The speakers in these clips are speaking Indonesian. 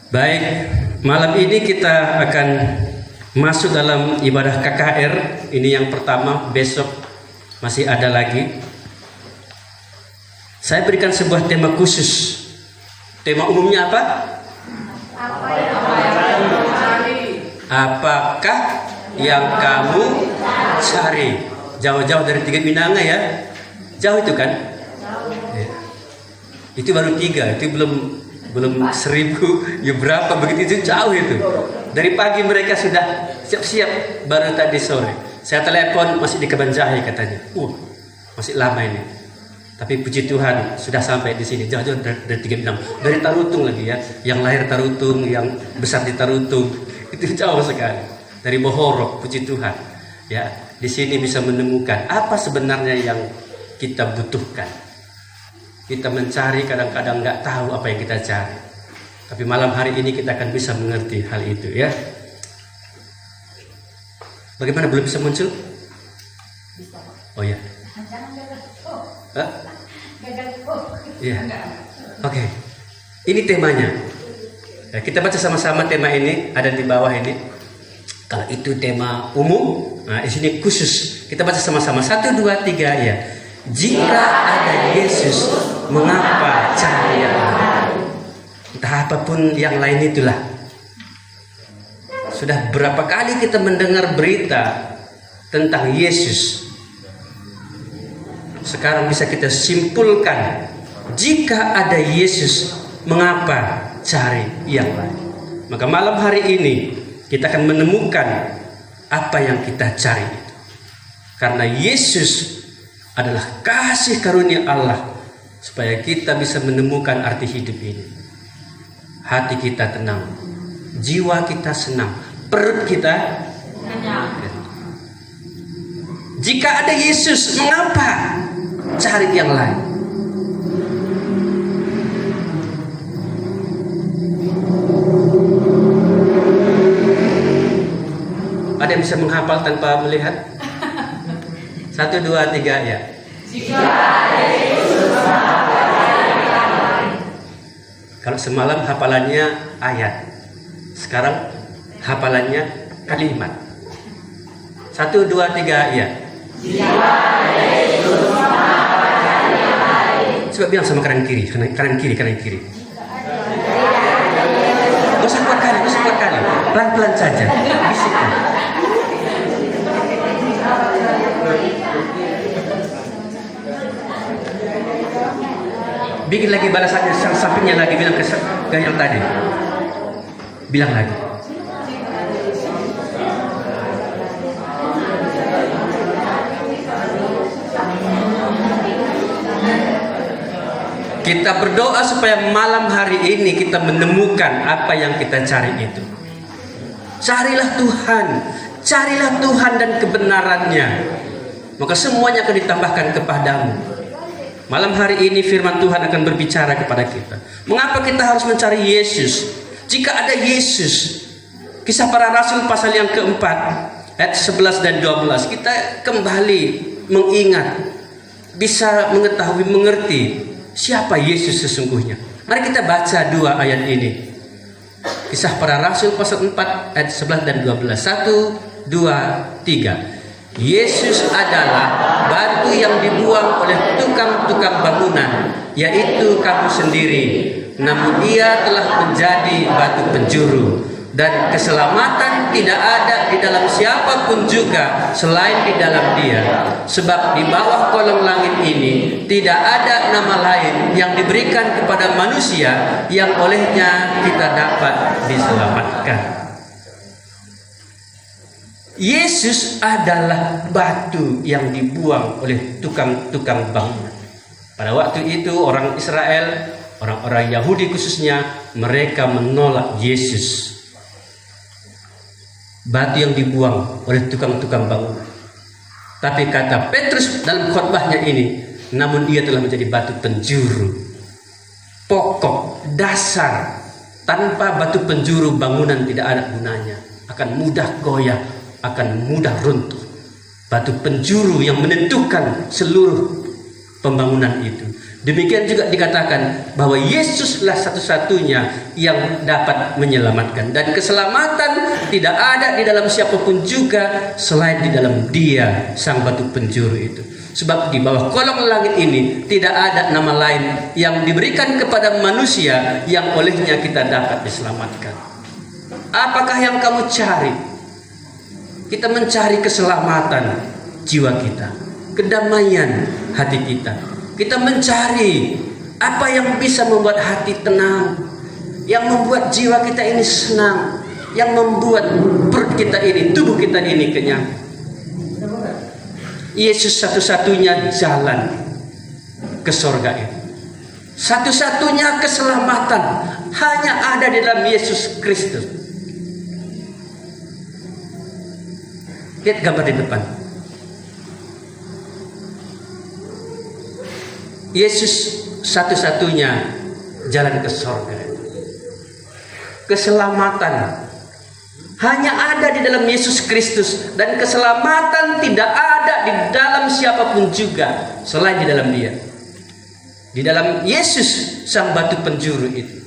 Baik, malam ini kita akan masuk dalam ibadah KKR. Ini yang pertama, besok masih ada lagi. Saya berikan sebuah tema khusus. Tema umumnya apa? Apakah yang kamu cari? Jauh-jauh dari Tiga Pinanga ya. Jauh itu kan? Ya. Itu baru 3, itu belum 1000, ya berapa begitu, itu jauh itu. Dari pagi mereka sudah siap-siap, baru tadi sore. Saya telepon masih di Kebanjahe katanya. Masih lama ini. Tapi puji Tuhan sudah sampai di sini, jauh-jauh dari Tiga Pinang, dari Tarutung lagi ya. Yang lahir Tarutung, yang besar di Tarutung, itu jauh sekali. Dari Bohorok, puji Tuhan. Ya, di sini bisa menemukan apa sebenarnya yang kita butuhkan. Kita mencari kadang-kadang nggak tahu apa yang kita cari. Tapi malam hari ini kita akan bisa mengerti hal itu ya. Bagaimana belum bisa muncul? Oh ya. Ya. Oke. Ini temanya. Ya, kita baca sama-sama tema ini, ada di bawah ini. Kalau itu tema umum, nah di sini khusus. Kita baca sama-sama. 1, 2, 3 ya. Jika ada Yesus, mengapa cari yang lain? Entah apapun yang lain itulah. Sudah berapa kali kita mendengar berita tentang Yesus. Sekarang bisa kita simpulkan, jika ada Yesus, mengapa cari yang lain? Maka malam hari ini kita akan menemukan apa yang kita cari itu. Karena Yesus adalah kasih karunia Allah supaya kita bisa menemukan arti hidup ini. Hati kita tenang, jiwa kita senang, perut kita kenyang. Jika ada Yesus, mengapa cari yang lain? Ada yang bisa menghafal tanpa melihat? 1, 2, 3 ya. Jika ada Yesus, mengapa cari yang lain? Kalau semalam hafalannya ayat, sekarang hafalannya kalimat. 1, 2, 3 ya. Jika ada Yesus, mengapa cari yang lain? Coba bilang sama kanan kiri. Gak usah kuat kali, pelan-pelan saja. Bisikkan. Bikin lagi balasannya, sampingnya lagi, bilang ke yang tadi. Bilang lagi. Kita berdoa supaya malam hari ini kita menemukan apa yang kita cari itu. Carilah Tuhan dan kebenarannya, maka semuanya akan ditambahkan kepadamu. Malam hari ini firman Tuhan akan berbicara kepada kita. Mengapa kita harus mencari Yesus? Jika ada Yesus, Kisah Para Rasul pasal yang keempat, ayat 11 dan 12, kita kembali mengingat, bisa mengetahui, mengerti siapa Yesus sesungguhnya. Mari kita baca 2 ayat ini. Kisah Para Rasul pasal 4 ayat 11 dan 12. 1, 2, 3. Yesus adalah batu yang dibuang oleh tukang-tukang bangunan, yaitu kamu sendiri. Namun Dia telah menjadi batu penjuru, dan keselamatan tidak ada di dalam siapapun juga selain di dalam Dia. Sebab di bawah kolong langit ini tidak ada nama lain yang diberikan kepada manusia yang olehnya kita dapat diselamatkan. Yesus adalah batu yang dibuang oleh tukang-tukang bangunan. Pada waktu itu orang Israel, orang-orang Yahudi khususnya, mereka menolak Yesus. Batu yang dibuang oleh tukang-tukang bangunan. Tapi kata Petrus dalam khotbahnya ini, namun Dia telah menjadi batu penjuru, pokok, dasar. Tanpa batu penjuru bangunan tidak ada gunanya, akan mudah goyah, akan mudah runtuh. Batu penjuru yang menentukan seluruh pembangunan itu. Demikian juga dikatakan bahwa Yesuslah satu-satunya yang dapat menyelamatkan. Dan keselamatan tidak ada di dalam siapapun juga selain di dalam Dia, Sang Batu Penjuru itu. Sebab di bawah kolong langit ini tidak ada nama lain yang diberikan kepada manusia yang olehnya kita dapat diselamatkan. Apakah yang kamu cari? Kita mencari keselamatan jiwa kita, kedamaian hati kita. Kita mencari apa yang bisa membuat hati tenang, yang membuat jiwa kita ini senang, yang membuat perut kita ini, tubuh kita ini kenyang. Yesus satu-satunya jalan ke surga itu. Satu-satunya keselamatan hanya ada di dalam Yesus Kristus. Lihat gambar di depan. Yesus satu-satunya jalan ke surga. Keselamatan hanya ada di dalam Yesus Kristus, dan keselamatan tidak ada di dalam siapapun juga selain di dalam Dia. Di dalam Yesus, Sang Batu Penjuru itu.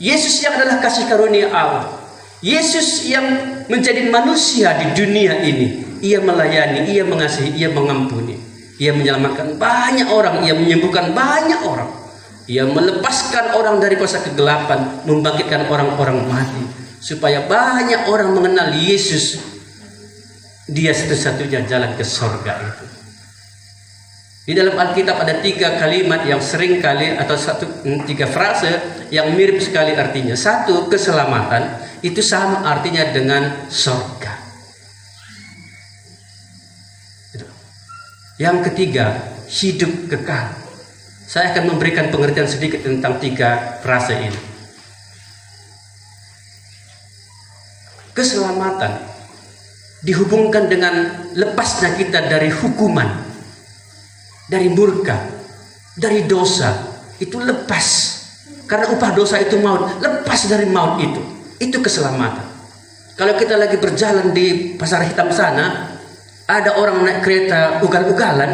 Yesus yang adalah kasih karunia Allah. Yesus yang menjadi manusia di dunia ini. Ia melayani, Ia mengasihi, Ia mengampuni. Ia menyelamatkan banyak orang, Ia menyembuhkan banyak orang. Ia melepaskan orang dari kuasa kegelapan, membangkitkan orang-orang mati, supaya banyak orang mengenal Yesus. Dia satu-satunya jalan ke surga itu. Di dalam Alkitab ada 3 kalimat yang sering kali, atau 3 frase yang mirip sekali artinya. 1, keselamatan, itu sama artinya dengan surga. Yang ketiga, hidup kekal. Saya akan memberikan pengertian sedikit tentang 3 frase ini. Keselamatan dihubungkan dengan lepasnya kita dari hukuman, dari murka, dari dosa. Itu lepas. Karena upah dosa itu maut. Lepas dari maut itu. Itu keselamatan. Kalau kita lagi berjalan di pasar hitam sana, ada orang naik kereta ugal-ugalan,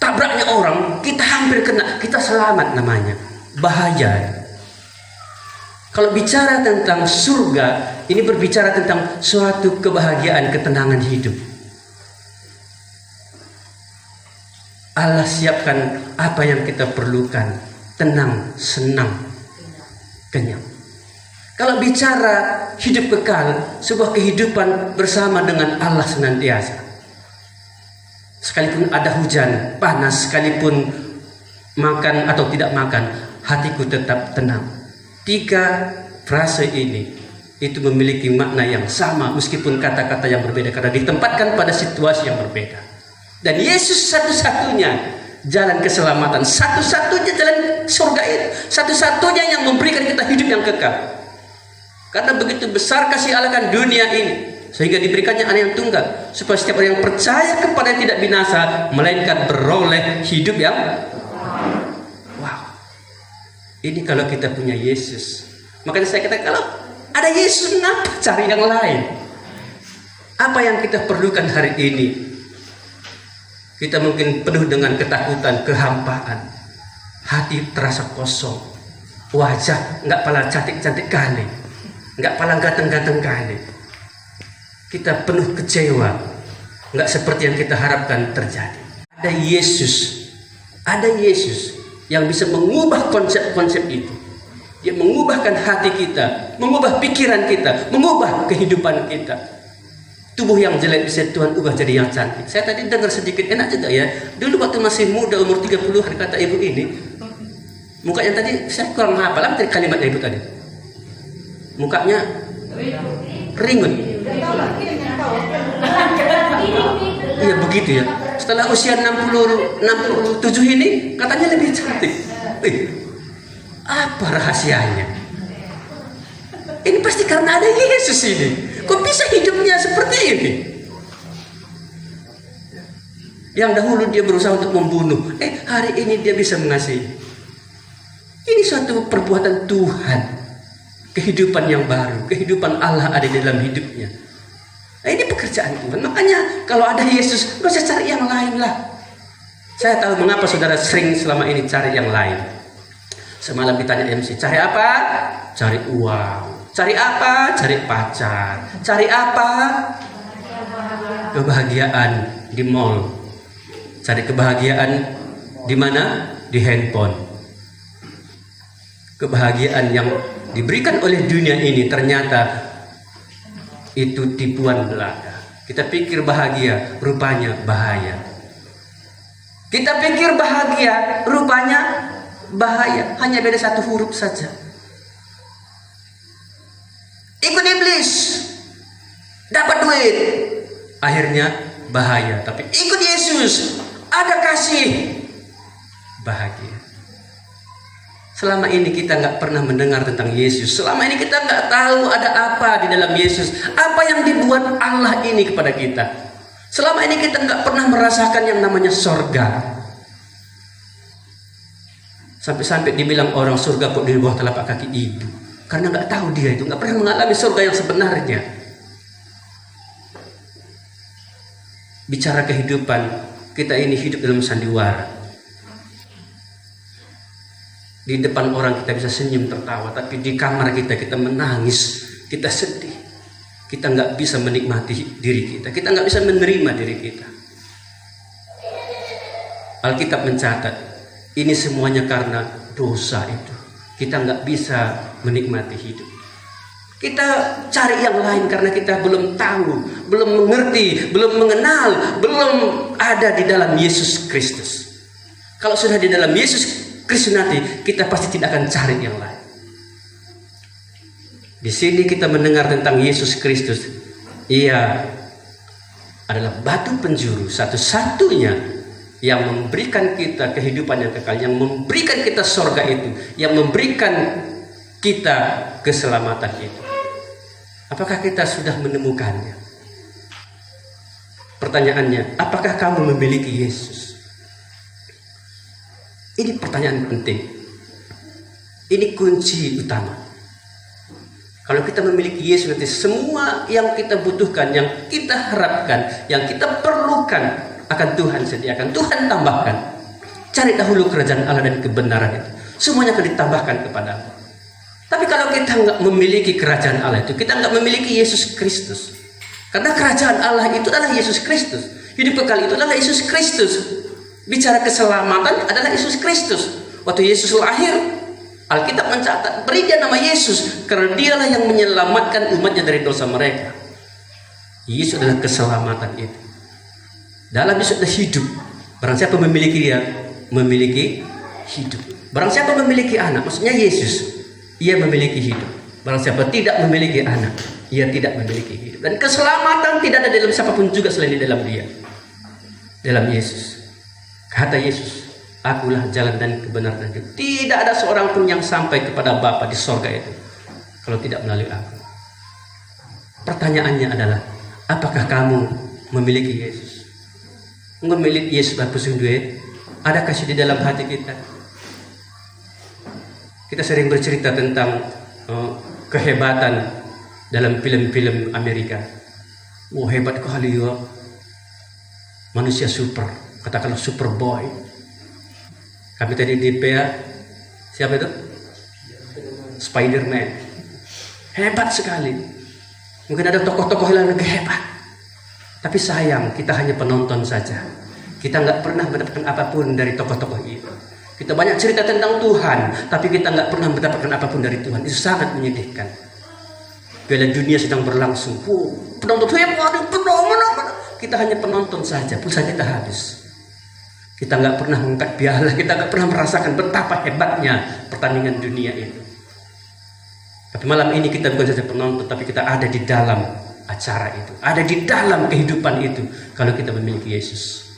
tabraknya orang, kita hampir kena, kita selamat namanya. Bahaya. Kalau bicara tentang surga, ini berbicara tentang suatu kebahagiaan, ketenangan hidup. Allah siapkan apa yang kita perlukan, tenang, senang, kenyang. Kalau bicara hidup kekal, sebuah kehidupan bersama dengan Allah senantiasa. Sekalipun ada hujan, panas, sekalipun makan atau tidak makan, hatiku tetap tenang. 3 frase ini itu memiliki makna yang sama meskipun kata-kata yang berbeda, karena ditempatkan pada situasi yang berbeda. Dan Yesus satu-satunya jalan keselamatan, satu-satunya jalan surga itu, satu-satunya yang memberikan kita hidup yang kekal. Karena begitu besar kasih Allah kan dunia ini, sehingga diberikannya anak yang tunggal, supaya setiap orang yang percaya kepada yang tidak binasa, melainkan beroleh hidup yang wow. Ini kalau kita punya Yesus. Makanya saya katakan, kalau ada Yesus, kenapa cari yang lain? Apa yang kita perlukan hari ini? Kita mungkin penuh dengan ketakutan, kehampaan, hati terasa kosong, wajah nggak pala cantik-cantik kali, nggak pala ganteng-ganteng kali. Kita penuh kecewa, nggak seperti yang kita harapkan terjadi. Ada Yesus yang bisa mengubah konsep-konsep itu. Dia mengubahkan hati kita, mengubah pikiran kita, mengubah kehidupan kita. Tubuh yang jelek bisa Tuhan ubah jadi yang cantik. Saya tadi dengar sedikit, enak juga ya. Dulu waktu masih muda, umur 30-an, kata ibu ini, mukanya tadi saya kurang hafal apa tadi kalimat ibu tadi. Mukanya ringut. Iya begitu ya. Setelah usia 67 ini katanya lebih cantik. Apa rahasianya? Ini pasti karena ada Yesus ini. Kok bisa hidupnya seperti ini? Yang dahulu dia berusaha untuk membunuh, hari ini dia bisa mengasihi. Ini suatu perbuatan Tuhan. Kehidupan yang baru, kehidupan Allah ada di dalam hidupnya. Ini pekerjaan Tuhan. Makanya kalau ada Yesus, gak usah cari yang lain lah. Saya tahu mengapa saudara sering selama ini cari yang lain. Semalam ditanya MC, cari apa? Cari uang. Cari apa? Cari pacar. Cari apa? Kebahagiaan di mall. Cari kebahagiaan di mana? Di handphone. Kebahagiaan yang diberikan oleh dunia ini ternyata itu tipuan belaka. Kita pikir bahagia, rupanya bahaya. Kita pikir bahagia, rupanya bahaya. Hanya beda satu huruf saja. Ikut iblis, dapat duit, akhirnya bahaya. Tapi ikut Yesus, ada kasih, bahagia. Selama ini kita nggak pernah mendengar tentang Yesus. Selama ini kita nggak tahu ada apa di dalam Yesus. Apa yang dibuat Allah ini kepada kita. Selama ini kita nggak pernah merasakan yang namanya sorga. Sampai-sampai dibilang orang surga kok di bawah telapak kaki ibu. Karena nggak tahu dia itu, nggak pernah mengalami surga yang sebenarnya. Bicara kehidupan, kita ini hidup dalam sandiwara. Di depan orang kita bisa senyum tertawa, tapi di kamar kita menangis, kita sedih. Kita nggak bisa menikmati diri kita. Kita nggak bisa menerima diri kita. Alkitab mencatat, ini semuanya karena dosa itu. Kita nggak bisa menikmati hidup. Kita cari yang lain karena kita belum tahu, belum mengerti, belum mengenal, belum ada di dalam Yesus Kristus. Kalau sudah di dalam Yesus Kristus nanti, kita pasti tidak akan cari yang lain. Di sini kita mendengar tentang Yesus Kristus. Ia adalah batu penjuru satu-satunya yang memberikan kita kehidupan yang kekal, yang memberikan kita sorga itu, yang memberikan kita keselamatan itu. Apakah kita sudah menemukannya? Pertanyaannya, apakah kamu memiliki Yesus? Ini pertanyaan penting. Ini kunci utama. Kalau kita memiliki Yesus, nanti semua yang kita butuhkan, yang kita harapkan, yang kita perlukan akan Tuhan sediakan, Tuhan tambahkan. Cari dahulu kerajaan Allah dan kebenaran itu, semuanya akan ditambahkan kepadamu. Tapi kalau kita nggak memiliki kerajaan Allah itu, kita nggak memiliki Yesus Kristus. Karena kerajaan Allah itu adalah Yesus Kristus. Hidup kekal itu adalah Yesus Kristus. Bicara keselamatan adalah Yesus Kristus. Waktu Yesus lahir, Alkitab mencatat, beri dia nama Yesus karena dialah yang menyelamatkan umatnya dari dosa mereka. Yesus adalah keselamatan itu. Dalam Yesus ada hidup. Barang siapa memiliki dia, memiliki hidup. Barang siapa memiliki anak, maksudnya Yesus, ia memiliki hidup. Barang siapa tidak memiliki anak, ia tidak memiliki hidup. Dan keselamatan tidak ada dalam siapapun juga selain di dalam dia. Dalam Yesus. Kata Yesus, akulah jalan dan kebenaran dan hidup. Tidak ada seorang pun yang sampai kepada Bapa di sorga itu kalau tidak melalui aku. Pertanyaannya adalah, apakah kamu memiliki Yesus? Memiliki Yesus bagus duit? Ada kasih di dalam hati kita? Kita sering bercerita tentang kehebatan dalam film-film Amerika. Wah, hebat kali ya, manusia super, katakanlah Superboy. Kami tadi di PA, siapa itu? Spider-Man. Hebat sekali. Mungkin ada tokoh-tokoh yang lebih hebat. Tapi sayang, kita hanya penonton saja. Kita nggak pernah mendapatkan apapun dari tokoh-tokoh itu. Kita banyak cerita tentang Tuhan, tapi kita nggak pernah mendapatkan apapun dari Tuhan. Itu sangat menyedihkan. Piala dunia sedang berlangsung. Penonton hebat, kita hanya penonton saja. Pulsa kita habis. Kita nggak pernah mengangkat piala, kita nggak pernah merasakan betapa hebatnya pertandingan dunia itu. Tapi malam ini kita bukan saja penonton, tapi kita ada di dalam acara itu, ada di dalam kehidupan itu. Kalau kita memiliki Yesus,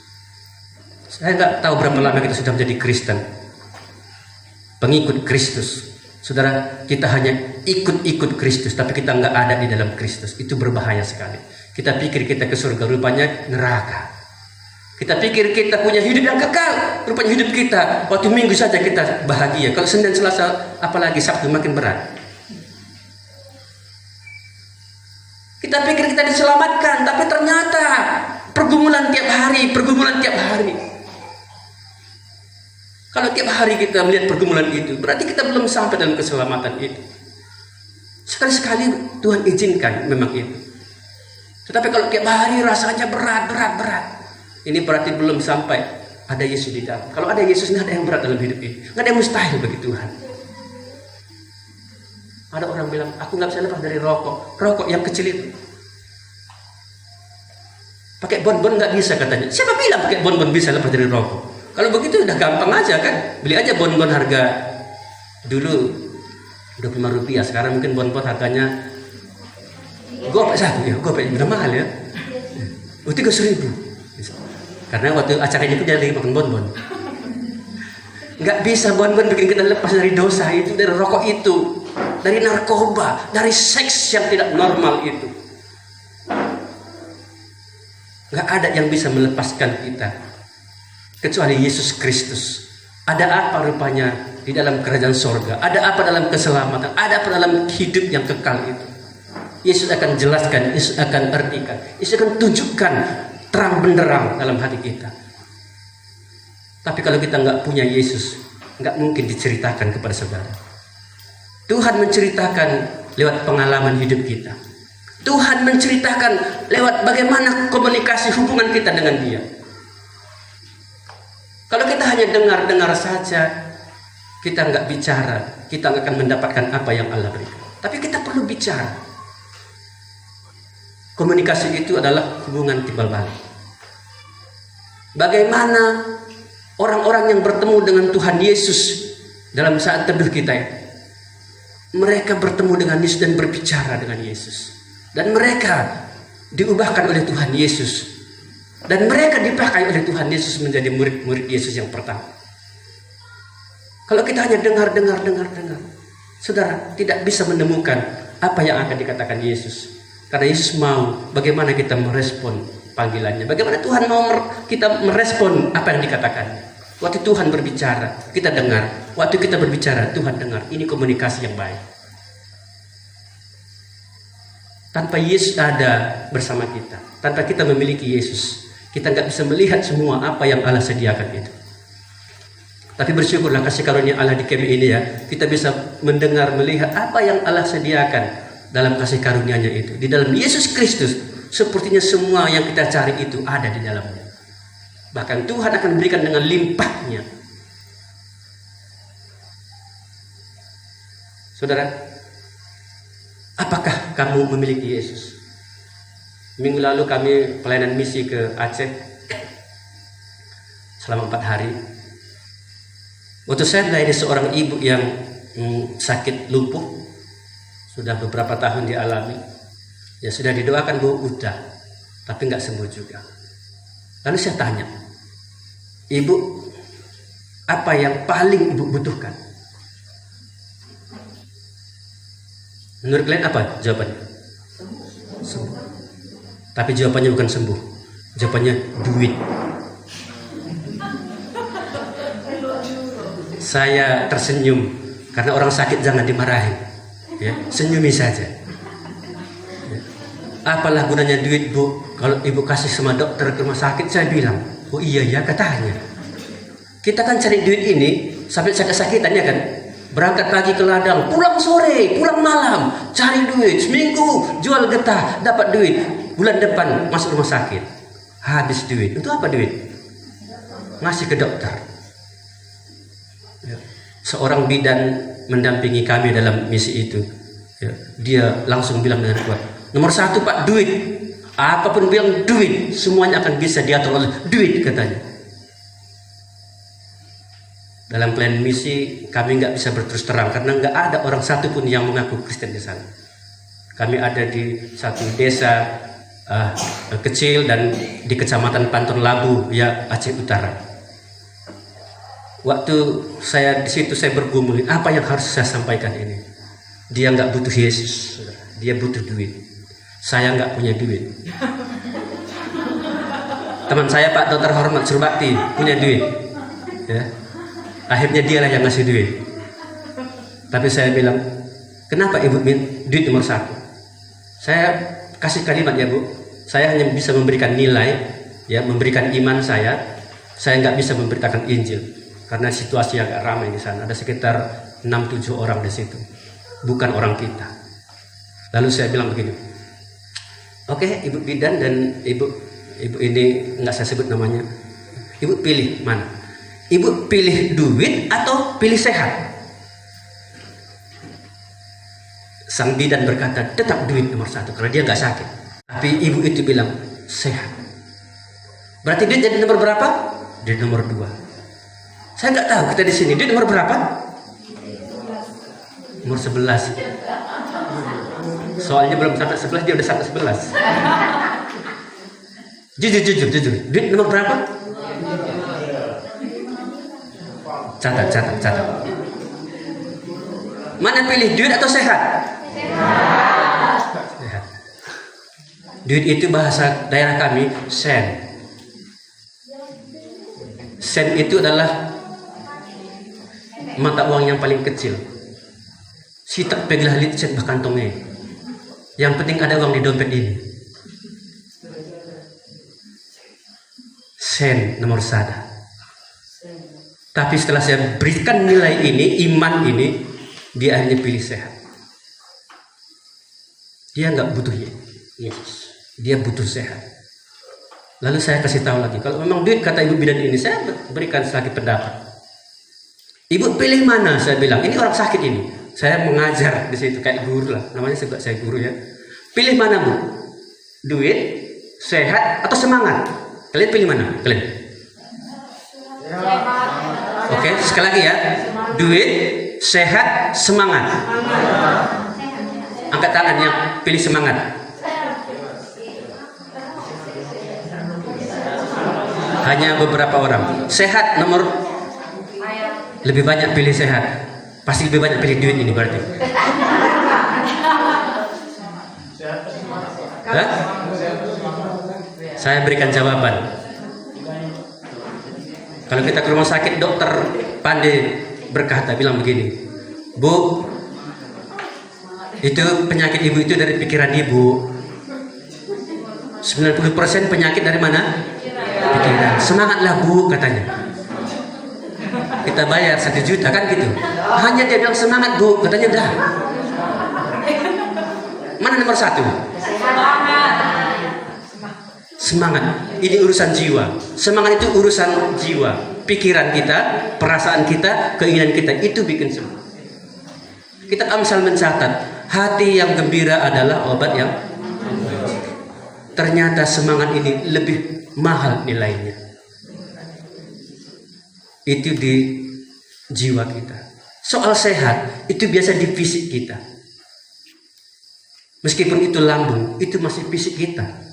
saya nggak tahu berapa lama kita sudah menjadi Kristen, pengikut Kristus. Saudara, kita hanya ikut-ikut Kristus, tapi kita nggak ada di dalam Kristus. Itu berbahaya sekali. Kita pikir kita ke surga, rupanya neraka. Kita pikir kita punya hidup yang kekal, rupanya hidup kita waktu Minggu saja kita bahagia. Kalau Senin, Selasa, apalagi Sabtu makin berat. Kita pikir kita diselamatkan, tapi ternyata pergumulan tiap hari. Kalau tiap hari kita melihat pergumulan itu, berarti kita belum sampai dalam keselamatan itu. Sekali-sekali Tuhan izinkan memang itu. Tetapi kalau tiap hari rasanya berat, ini berarti belum sampai ada Yesus di dalam. Kalau ada Yesus, nggak ada yang berat dalam hidup ini. Nggak ada yang mustahil bagi Tuhan. Ada orang bilang, aku nggak bisa lepas dari rokok. Rokok yang kecil itu. Pakai bonbon nggak bisa katanya. Siapa bilang pakai bonbon bisa lepas dari rokok? Kalau begitu udah gampang aja kan. Beli aja bonbon harga dulu 25 rupiah. Sekarang mungkin bonbon harganya gopek satu ya. Gopek udah mahal ya. 30.000. Karena waktu acara ini pun dia lagi makan bonbon. Nggak bisa bonbon bikin kita lepas dari dosa itu, dari rokok itu, dari narkoba, dari seks yang tidak normal itu. Nggak ada yang bisa melepaskan kita kecuali Yesus Kristus. Ada apa rupanya di dalam kerajaan sorga? Ada apa dalam keselamatan? Ada apa dalam hidup yang kekal itu? Yesus akan jelaskan, Yesus akan artikan, Yesus akan tunjukkan terang benderang dalam hati kita. Tapi kalau kita nggak punya Yesus, nggak mungkin diceritakan kepada saudara. Tuhan menceritakan lewat pengalaman hidup kita. Tuhan menceritakan lewat bagaimana komunikasi hubungan kita dengan Dia. Kalau kita hanya dengar-dengar saja, kita nggak bicara, kita nggak akan mendapatkan apa yang Allah berikan. Tapi kita perlu bicara. Komunikasi itu adalah hubungan timbal balik. Bagaimana orang-orang yang bertemu dengan Tuhan Yesus dalam saat teduh kita, mereka bertemu dengan Yesus dan berbicara dengan Yesus, dan mereka diubahkan oleh Tuhan Yesus. Dan mereka dipakai oleh Tuhan Yesus menjadi murid-murid Yesus yang pertama. Kalau kita hanya dengar, saudara tidak bisa menemukan apa yang akan dikatakan Yesus. Karena Yesus mau bagaimana kita merespon panggilannya. Bagaimana Tuhan mau kita merespon apa yang dikatakan. Waktu Tuhan berbicara, kita dengar. Waktu kita berbicara, Tuhan dengar. Ini komunikasi yang baik. Tanpa Yesus ada bersama kita, tanpa kita memiliki Yesus, kita nggak bisa melihat semua apa yang Allah sediakan itu. Tapi bersyukurlah kasih karunia Allah di kami ini ya, kita bisa mendengar, melihat apa yang Allah sediakan dalam kasih karunia-Nya itu. Di dalam Yesus Kristus, sepertinya semua yang kita cari itu ada di dalamnya. Bahkan Tuhan akan berikan dengan limpahnya. Saudara, apakah kamu memiliki Yesus? Minggu lalu kami pelayanan misi ke Aceh selama 4 hari. Waktu saya melayani seorang ibu yang sakit lumpuh, sudah beberapa tahun dialami. Ya sudah didoakan Bu, udah, tapi nggak sembuh juga. Lalu saya tanya, Ibu, apa yang paling Ibu butuhkan? Menurut kalian apa jawabannya? Sembuh. Tapi jawabannya bukan sembuh, jawabannya duit. Saya tersenyum karena orang sakit jangan dimarahin, ya, senyumi saja. Ya. Apalah gunanya duit Bu kalau Ibu kasih sama dokter ke rumah sakit? Saya bilang, oh iya ya katanya. Kita kan cari duit ini sampai sakit-sakitan ya kan. Berangkat pagi ke ladang, pulang sore, pulang malam, cari duit, seminggu jual getah, dapat duit. Bulan depan masuk rumah sakit, habis duit. Untuk apa duit? Ngasih ke dokter. Ya. Seorang bidan mendampingi kami dalam misi itu. Ya. Dia langsung bilang dengan kuat, nomor 1 Pak, duit. Apapun bilang duit, semuanya akan bisa diatur oleh duit katanya. Dalam pelayanan misi kami nggak bisa berterus terang karena nggak ada orang satu pun yang mengaku Kristen di sana. Kami ada di satu desa kecil dan di kecamatan Panton Labu ya, Aceh Utara. Waktu saya di situ saya bergumul, apa yang harus saya sampaikan ini? Dia nggak butuh Yesus, dia butuh duit. Saya nggak punya duit. Teman saya Pak Dr. Hormat Surbakti punya duit, ya. Akhirnya dialah yang ngasih duit. Tapi saya bilang, kenapa Ibu duit nomor 1? Saya kasih kalimat ya Bu, saya hanya bisa memberikan nilai, ya, memberikan iman saya nggak bisa memberitakan Injil. karena situasi agak ramai di sana. Ada sekitar 6-7 orang di situ, bukan orang kita. Lalu saya bilang begini, oke, Ibu bidan dan ibu ini nggak saya sebut namanya, Ibu pilih mana? Ibu pilih duit atau pilih sehat? Sang bidan berkata, tetap duit nomor 1 karena dia nggak sakit. Tapi ibu itu bilang sehat. Berarti duit jadi nomor berapa? Duit nomor 2. Saya nggak tahu kita di sini duit nomor berapa? Nomor 11. Soalnya belum sampai 11, dia udah sampai 11. Jujur. Duit nomor berapa? Catat. Mana pilih duit atau sehat? Sehat. Duit itu bahasa daerah kami sen. Sen itu adalah mata uang yang paling kecil. Sitak peglah licet bakantongnya. Yang penting ada uang di dompet ini. Sen nomor 1. Tapi setelah saya berikan nilai ini, iman ini, dia akhirnya pilih sehat. Dia nggak butuh Yesus, dia butuh sehat. Lalu saya kasih tahu lagi, kalau memang duit kata ibu bidan ini, saya berikan lagi pendapat. Ibu pilih mana? Saya bilang, ini orang sakit ini. Saya mengajar di situ kayak guru lah, namanya juga saya guru ya. Pilih mana Bu? Duit, sehat, atau semangat? Kalian pilih mana? Kalian? Oke, sekali lagi ya. Duit, sehat, semangat. Angkat tangan yang pilih semangat. Hanya beberapa orang. Sehat nomor lebih banyak pilih sehat. Pasti lebih banyak pilih duit ini berarti. Hah? Saya berikan jawaban. Kalau kita ke rumah sakit, dokter pandai berkata, bilang begini, Bu, itu penyakit ibu itu dari pikiran ibu. 90% penyakit dari mana? Pikiran. Semangatlah Bu, katanya. Kita bayar 1 juta kan gitu. Hanya dia bilang semangat Bu, katanya dah. Mana nomor 1? Semangat. Ini urusan jiwa. Semangat itu urusan jiwa. Pikiran kita, perasaan kita, keinginan kita, itu bikin semangat. Kita Amsal mencatat, hati yang gembira adalah obat yang ternyata semangat ini lebih mahal nilainya. Itu di jiwa kita. Soal sehat, itu biasa di fisik kita. Meskipun itu lambung, itu masih fisik kita.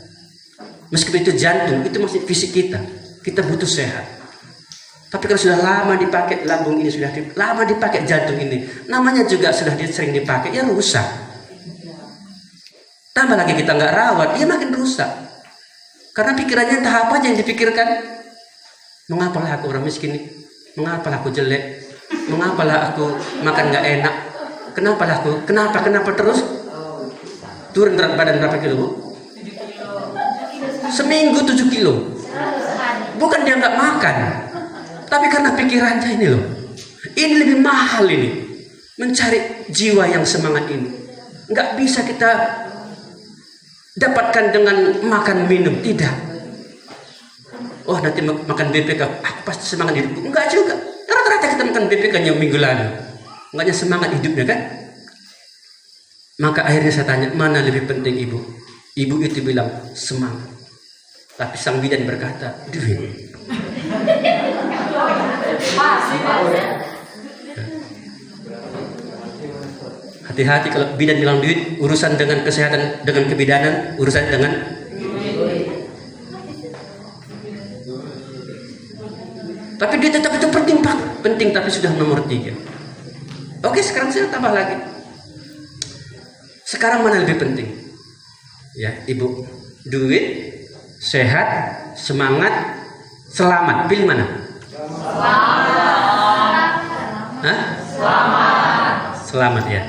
Meskipun itu jantung, itu masih fisik kita. Kita butuh sehat. Tapi kalau sudah lama dipakai lambung ini, sudah lama dipakai jantung ini, namanya juga sudah sering dipakai, ya rusak. Tambah lagi kita nggak rawat, dia makin rusak. Karena pikirannya entah apa aja yang dipikirkan. Mengapalah aku orang miskin ini? Mengapalah aku jelek? Mengapalah aku makan nggak enak? Kenapalah aku? Kenapa terus? Turun berat badan berapa kilo, Bu? Seminggu 7 kilo. Bukan dia nggak makan, tapi karena pikirannya ini loh. Ini lebih mahal ini. Mencari jiwa yang semangat ini. Nggak bisa kita dapatkan dengan makan minum, tidak. Oh nanti makan BPK, aku pasti semangat hidupku. Enggak juga. Rata-rata kita makan BPK-nya minggu lalu. Enggaknya semangat hidupnya kan? Maka akhirnya saya tanya, mana lebih penting ibu? Ibu itu bilang semangat. Tapi sang bidan berkata, duit. Hati-hati kalau bidan bilang duit, urusan dengan kesehatan, dengan kebidanan, urusan dengan tapi duit tetap itu penting Pak. Penting tapi sudah nomor 3. Oke, sekarang saya tambah lagi. Sekarang mana lebih penting? Ya, Ibu. Duit, sehat, semangat, selamat. Pilih mana? Selamat. Hah? Selamat. Selamat ya.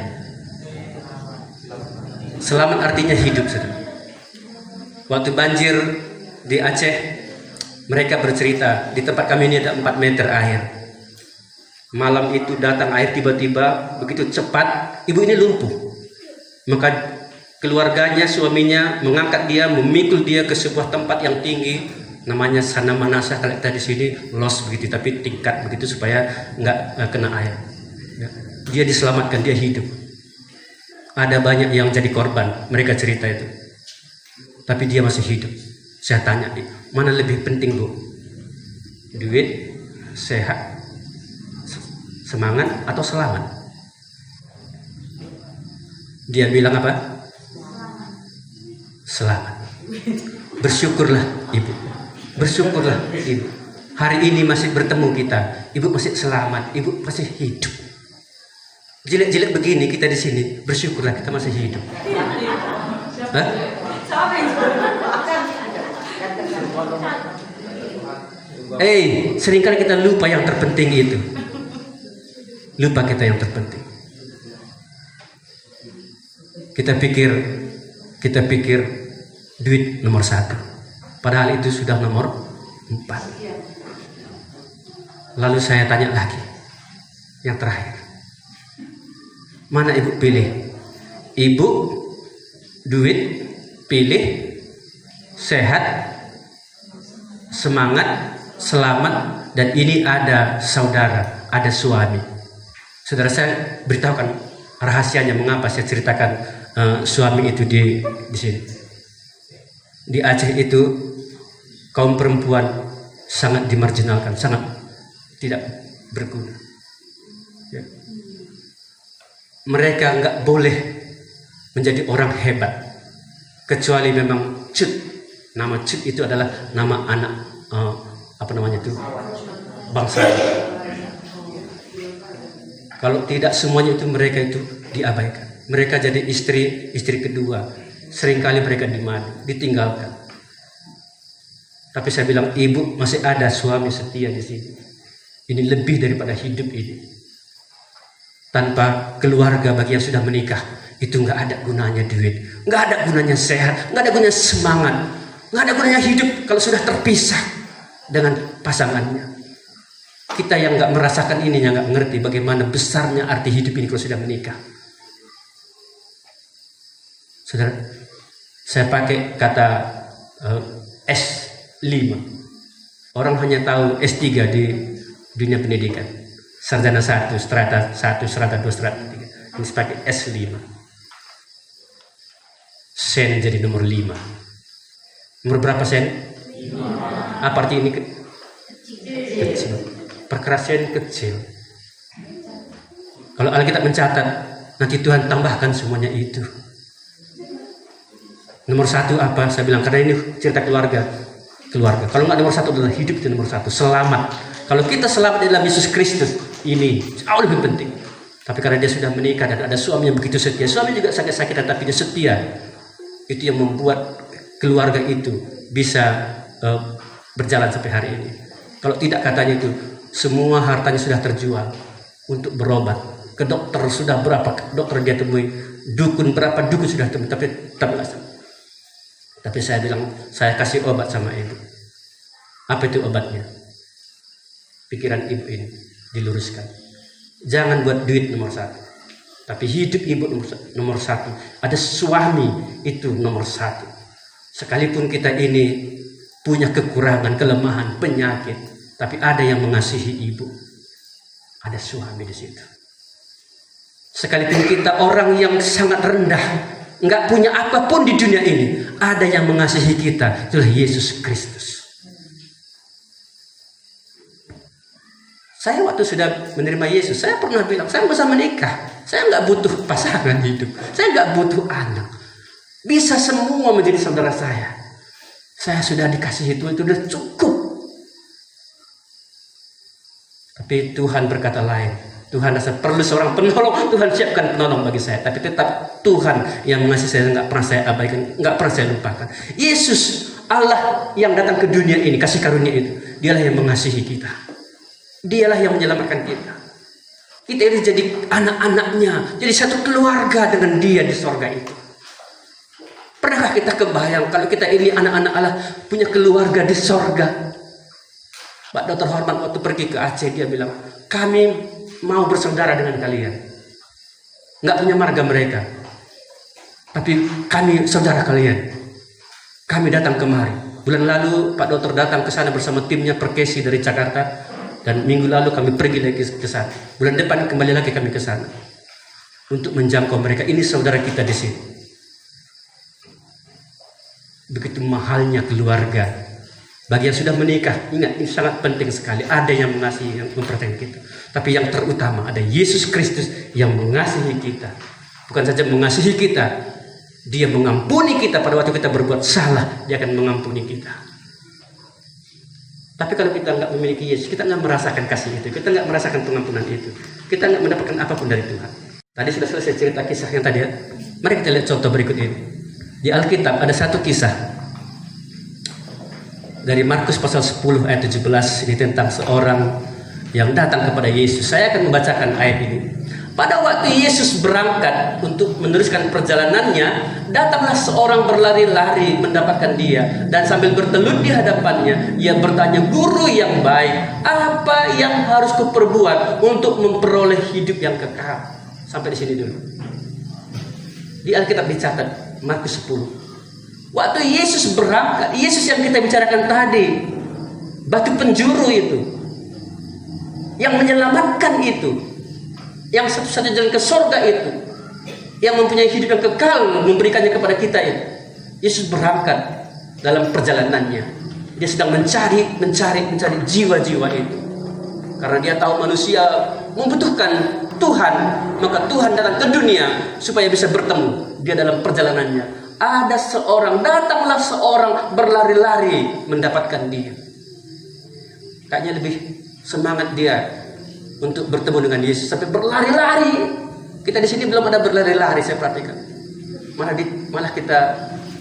Selamat artinya hidup, saudara. Waktu banjir di Aceh, mereka bercerita di tempat kami ini ada 4 meter air. Malam itu datang air tiba-tiba, begitu cepat, ibu ini lumpuh. Maka keluarganya, suaminya mengangkat dia, memikul dia ke sebuah tempat yang tinggi, namanya Sana Manasa. Kalau kita di sini los begitu, tapi tingkat begitu supaya nggak kena air. Dia diselamatkan, dia hidup. Ada banyak yang jadi korban, mereka cerita itu. Tapi dia masih hidup. Saya tanya dia, mana lebih penting bu? Duit, sehat, semangat atau selamat? Dia bilang apa? Selamat. Bersyukurlah ibu. Bersyukurlah ibu. Hari ini masih bertemu kita. Ibu masih selamat. Ibu masih hidup. Jelek-jelek begini kita di sini. Bersyukurlah kita masih hidup. Hah? Seringkali kita lupa yang terpenting itu. Lupa kita yang terpenting. Kita pikir duit nomor 1. Padahal itu sudah nomor 4. Lalu saya tanya lagi, yang terakhir, mana ibu pilih? Ibu duit, pilih sehat, semangat, selamat, dan ini ada saudara, ada suami. Saudara, saya beritahukan rahasianya mengapa saya ceritakan suami itu di sini. Di Aceh itu kaum perempuan sangat dimarginalkan, sangat tidak berguna. Ya. Mereka nggak boleh menjadi orang hebat kecuali memang Cut. Nama Cut itu adalah nama anak bangsa. Kalau tidak, semuanya itu mereka itu diabaikan. Mereka jadi istri kedua. Seringkali mereka ditinggalkan. Tapi saya bilang, ibu masih ada suami setia di sini. Ini lebih daripada hidup ini. Tanpa keluarga bagi yang sudah menikah, itu nggak ada gunanya duit, nggak ada gunanya sehat, nggak ada gunanya semangat, nggak ada gunanya hidup kalau sudah terpisah dengan pasangannya. Kita yang nggak merasakan ini, yang nggak mengerti bagaimana besarnya arti hidup ini kalau sudah menikah. Saudara, saya pakai kata S5. Orang hanya tahu S3 di dunia pendidikan. Sarjana 1, strata 1, strata 2, strata 3. Ini pakai S5. Sen jadi nomor 5. Nomor berapa sen? 5. Apa arti ini? Kecil. Perkara sen kecil. Kalau Alkitab mencatat, nanti Tuhan tambahkan semuanya itu. Nomor 1 apa? Saya bilang, karena ini cerita keluarga. Kalau nggak nomor 1 adalah hidup, itu nomor 1. Selamat. Kalau kita selamat dalam Yesus Kristus, ini jauh lebih penting. Tapi karena dia sudah menikah dan ada suami yang begitu setia, suami juga sakit-sakitan tapi dia setia. Itu yang membuat keluarga itu bisa berjalan sampai hari ini. Kalau tidak, katanya itu semua hartanya sudah terjual untuk berobat. Ke dokter sudah berapa dokter dia temui, dukun berapa dukun sudah temui, tapi nggak sembuh. Tapi saya bilang, saya kasih obat sama ibu. Apa itu obatnya? Pikiran ibu ini diluruskan. Jangan buat duit nomor 1, tapi hidup ibu nomor 1. Ada suami itu nomor 1. Sekalipun kita ini punya kekurangan, kelemahan, penyakit, tapi ada yang mengasihi ibu. Ada suami di situ. Sekalipun kita orang yang sangat rendah, nggak punya apapun di dunia ini, ada yang mengasihi kita, itulah Yesus Kristus. Saya waktu sudah menerima Yesus, saya pernah bilang, saya nggak usah menikah, saya nggak butuh pasangan hidup, saya nggak butuh anak, bisa semua menjadi saudara saya. Saya sudah dikasihi Tuhan, itu sudah cukup. Tapi Tuhan berkata lain. Tuhan rasa perlu seorang penolong, Tuhan siapkan penolong bagi saya. Tapi tetap Tuhan yang mengasihi saya, nggak pernah saya abaikan, nggak pernah saya lupakan. Yesus, Allah yang datang ke dunia ini, kasih karunia itu, dialah yang mengasihi kita. Dialah yang menyelamatkan kita. Kita ini jadi anak-anaknya, jadi satu keluarga dengan dia di sorga itu. Pernahkah kita kebayang kalau kita ini anak-anak Allah punya keluarga di sorga? Pak Dr. Hormat waktu pergi ke Aceh, dia bilang, kami mau bersaudara dengan kalian. Nggak punya marga mereka. Tapi kami saudara kalian. Kami datang kemari. Bulan lalu Pak Dokter datang ke sana bersama timnya Perkesi dari Jakarta. Dan minggu lalu kami pergi lagi ke sana. Bulan depan kembali lagi kami ke sana. Untuk menjangkau mereka. Ini saudara kita di sini. Begitu mahalnya keluarga. Bagi yang sudah menikah, ingat ini sangat penting sekali. Ada yang mengasihi, yang memperhatikan kita. Tapi yang terutama ada Yesus Kristus yang mengasihi kita. Bukan saja mengasihi kita, Dia mengampuni kita pada waktu kita berbuat salah. Dia akan mengampuni kita. Tapi kalau kita nggak memiliki Yesus, kita nggak merasakan kasih itu. Kita nggak merasakan pengampunan itu. Kita nggak mendapatkan apapun dari Tuhan. Tadi sudah selesai cerita kisah yang tadi ya. Mari kita lihat contoh berikut ini. Di Alkitab ada satu kisah. Dari Markus pasal 10 ayat 17 ini tentang seorang yang datang kepada Yesus. Saya akan membacakan ayat ini. Pada waktu Yesus berangkat untuk meneruskan perjalanannya, datanglah seorang berlari-lari mendapatkan dia. Dan sambil bertelut di hadapannya, ia bertanya, "Guru yang baik, apa yang harus kuperbuat untuk memperoleh hidup yang kekal?" Sampai di sini dulu. Di Alkitab dicatat Markus 10. Waktu Yesus berangkat, Yesus yang kita bicarakan tadi, batu penjuru itu, yang menyelamatkan itu, yang satu-satunya jalan ke surga itu, yang mempunyai hidup yang kekal, memberikannya kepada kita itu. Yesus berangkat dalam perjalanannya. Dia sedang mencari jiwa-jiwa itu. Karena dia tahu manusia membutuhkan Tuhan, maka Tuhan datang ke dunia supaya bisa bertemu. Dia dalam perjalanannya. Datanglah seorang berlari-lari mendapatkan dia. Kayaknya lebih semangat dia untuk bertemu dengan Yesus sampai berlari-lari. Kita di sini belum ada berlari-lari, saya perhatikan. Malah kita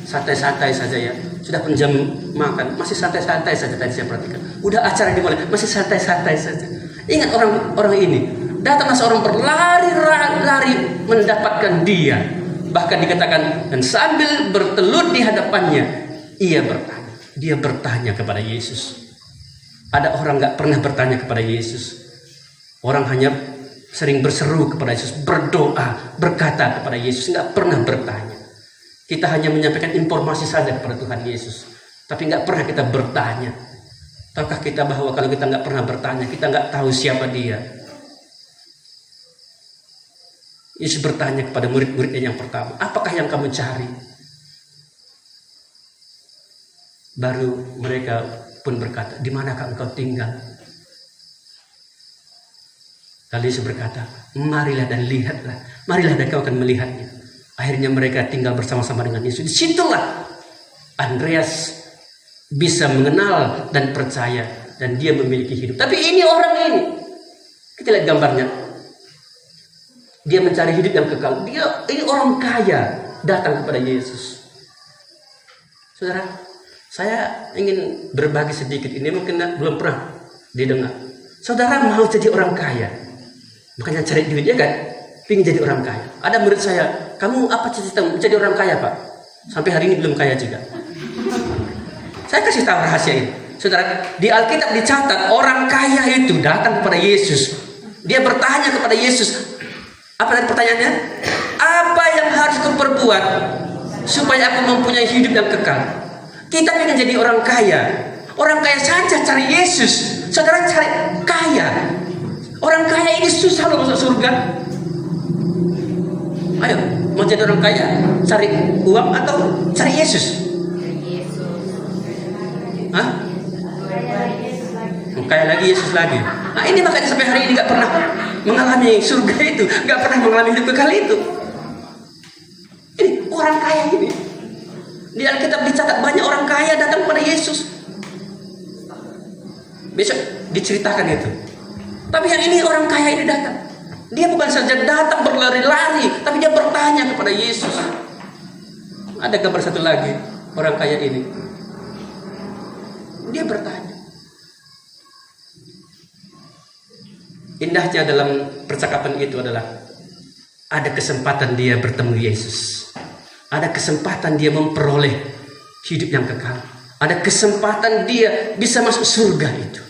santai-santai saja ya. Sudah jam makan, masih santai-santai saja tadi saya perhatikan. Udah acara dimulai, masih santai-santai saja. Ingat orang ini, datanglah seorang berlari-lari mendapatkan dia. Bahkan dikatakan, dan sambil bertelut di hadapannya, dia bertanya kepada Yesus. Ada orang gak pernah bertanya kepada Yesus. Orang hanya sering berseru kepada Yesus, berdoa, berkata kepada Yesus, gak pernah bertanya. Kita hanya menyampaikan informasi saja kepada Tuhan Yesus, tapi gak pernah kita bertanya. Tahukah kita bahwa kalau kita gak pernah bertanya, kita gak tahu siapa dia? Yesus bertanya kepada murid-muridnya yang pertama, apakah yang kamu cari? Baru mereka pun berkata, di manakah engkau tinggal? Lalu Yesus berkata, marilah dan lihatlah. Marilah dan kau akan melihatnya. Akhirnya mereka tinggal bersama-sama dengan Yesus. Disitulah Andreas bisa mengenal dan percaya. Dan dia memiliki hidup. Tapi ini orang ini. Kita lihat gambarnya. Dia mencari hidup yang kekal. Ini orang kaya datang kepada Yesus. Saudara, saya ingin berbagi sedikit. Ini mungkin belum pernah didengar. Saudara mau jadi orang kaya, bukannya cari duit ya kan? Ingin jadi orang kaya. Ada murid saya, kamu apa cita-cita menjadi orang kaya Pak? Sampai hari ini belum kaya juga. Saya kasih tahu rahasia ini. Saudara, di Alkitab dicatat orang kaya itu datang kepada Yesus. Dia bertanya kepada Yesus. Apa tadi pertanyaannya? Apa yang harus kuperbuat supaya aku mempunyai hidup yang kekal? Kita ingin jadi orang kaya. Orang kaya saja cari Yesus. Saudara cari kaya. Orang kaya ini susah loh masuk surga. Ayo, mau jadi orang kaya, cari uang atau cari Yesus? Hah? Kaya lagi Yesus lagi. Nah ini makanya sampai hari ini gak pernah mengalami surga itu, gak pernah mengalami hidup kekal itu. Ini orang kaya ini. Di Alkitab dicatat banyak orang kaya datang kepada Yesus. Besok diceritakan itu. Tapi yang ini orang kaya ini datang. Dia bukan saja datang berlari-lari, tapi dia bertanya kepada Yesus. Ada gambar satu lagi orang kaya ini. Dia bertanya. Indahnya dalam percakapan itu adalah ada kesempatan dia bertemu Yesus. Ada kesempatan dia memperoleh hidup yang kekal. Ada kesempatan dia bisa masuk surga itu.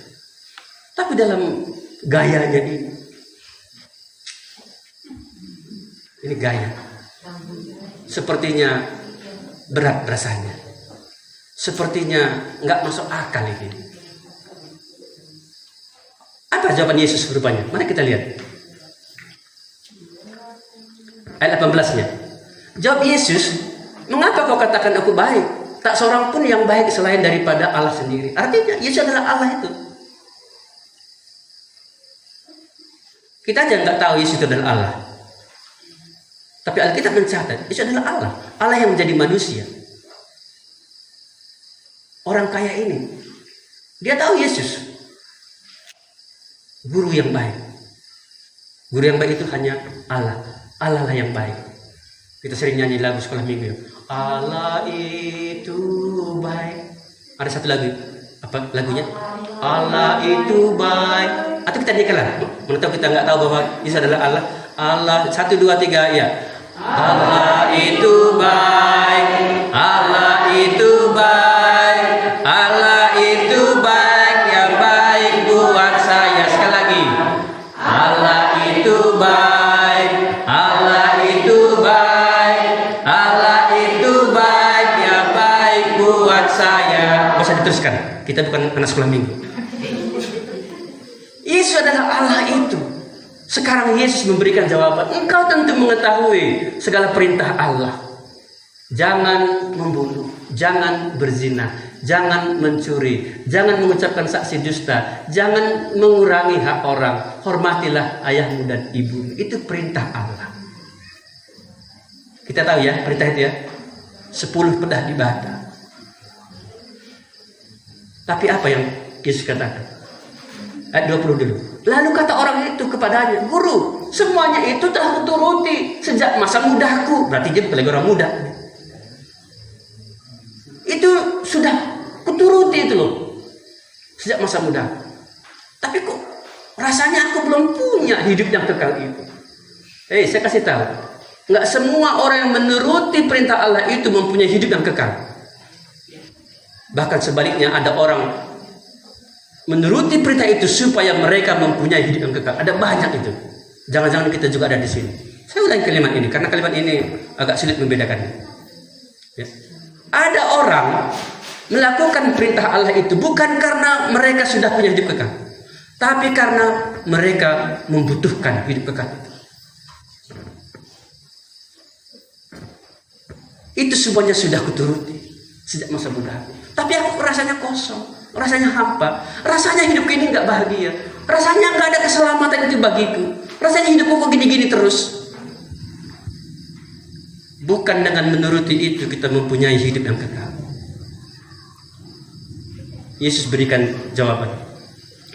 Tapi dalam gayanya ini, Ini gaya. Sepertinya berat rasanya. Sepertinya nggak masuk akal ini. Apa jawaban Yesus rupanya? Mari kita lihat. Ayat 18-nya. Jawab Yesus, mengapa kau katakan aku baik? Tak seorang pun yang baik selain daripada Allah sendiri. Artinya Yesus adalah Allah itu. Kita aja nggak tahu Yesus itu adalah Allah. Tapi Alkitab mencatat Yesus adalah Allah. Allah yang menjadi manusia. Orang kaya ini, dia tahu Yesus. Guru yang baik. Guru yang baik itu hanya Allah. Allah lah yang baik. Kita sering nyanyi lagu sekolah minggu. Allah itu baik. Ada satu lagu. Apa lagunya? Allah itu baik. Atau kita nyanyikanlah. Mana tahu kita nggak tahu bahwa Yesus adalah Allah. Allah 1, 2, 3 ya. Allah itu baik. Allah itu baik. Allah itu baik, yang baik buat saya. Sekali lagi. Allah itu baik. Allah itu baik. Allah itu baik, yang baik buat saya. Bisa diteruskan. Kita bukan anak sekolah minggu. Yesus adalah Allah itu. Sekarang Yesus memberikan jawaban. Engkau tentu mengetahui segala perintah Allah. Jangan membunuh, jangan berzina, jangan mencuri, jangan mengucapkan saksi dusta, jangan mengurangi hak orang, hormatilah ayahmu dan ibumu. Itu perintah Allah. Kita tahu ya perintah itu ya. 10 pedah dibata. Tapi apa yang Yesus katakan? Ayat 20 dulu. Lalu kata orang itu kepadanya, Guru, semuanya itu telah kuturuti sejak masa mudaku. Berarti dia bukan lagi orang muda. Itu sudah kuturuti itu loh. Sejak masa muda. Tapi kok rasanya aku belum punya hidup yang kekal itu. Saya kasih tahu. Nggak semua orang yang menuruti perintah Allah itu mempunyai hidup yang kekal. Bahkan sebaliknya ada orang menuruti perintah itu supaya mereka mempunyai hidup yang kekal. Ada banyak itu. Jangan-jangan kita juga ada di sini. Saya ulangi kalimat ini karena kalimat ini agak sulit membedakannya. Ya. Ada orang melakukan perintah Allah itu bukan karena mereka sudah punya hidup kekal, tapi karena mereka membutuhkan hidup kekal itu. Itu semuanya sudah kuturuti sejak masa muda. Tapi aku rasanya kosong. Rasanya hampa, rasanya hidup ini nggak bahagia, rasanya nggak ada keselamatan itu bagiku, rasanya hidupku kok gini-gini terus. Bukan dengan menuruti itu kita mempunyai hidup yang kekal. Yesus berikan jawaban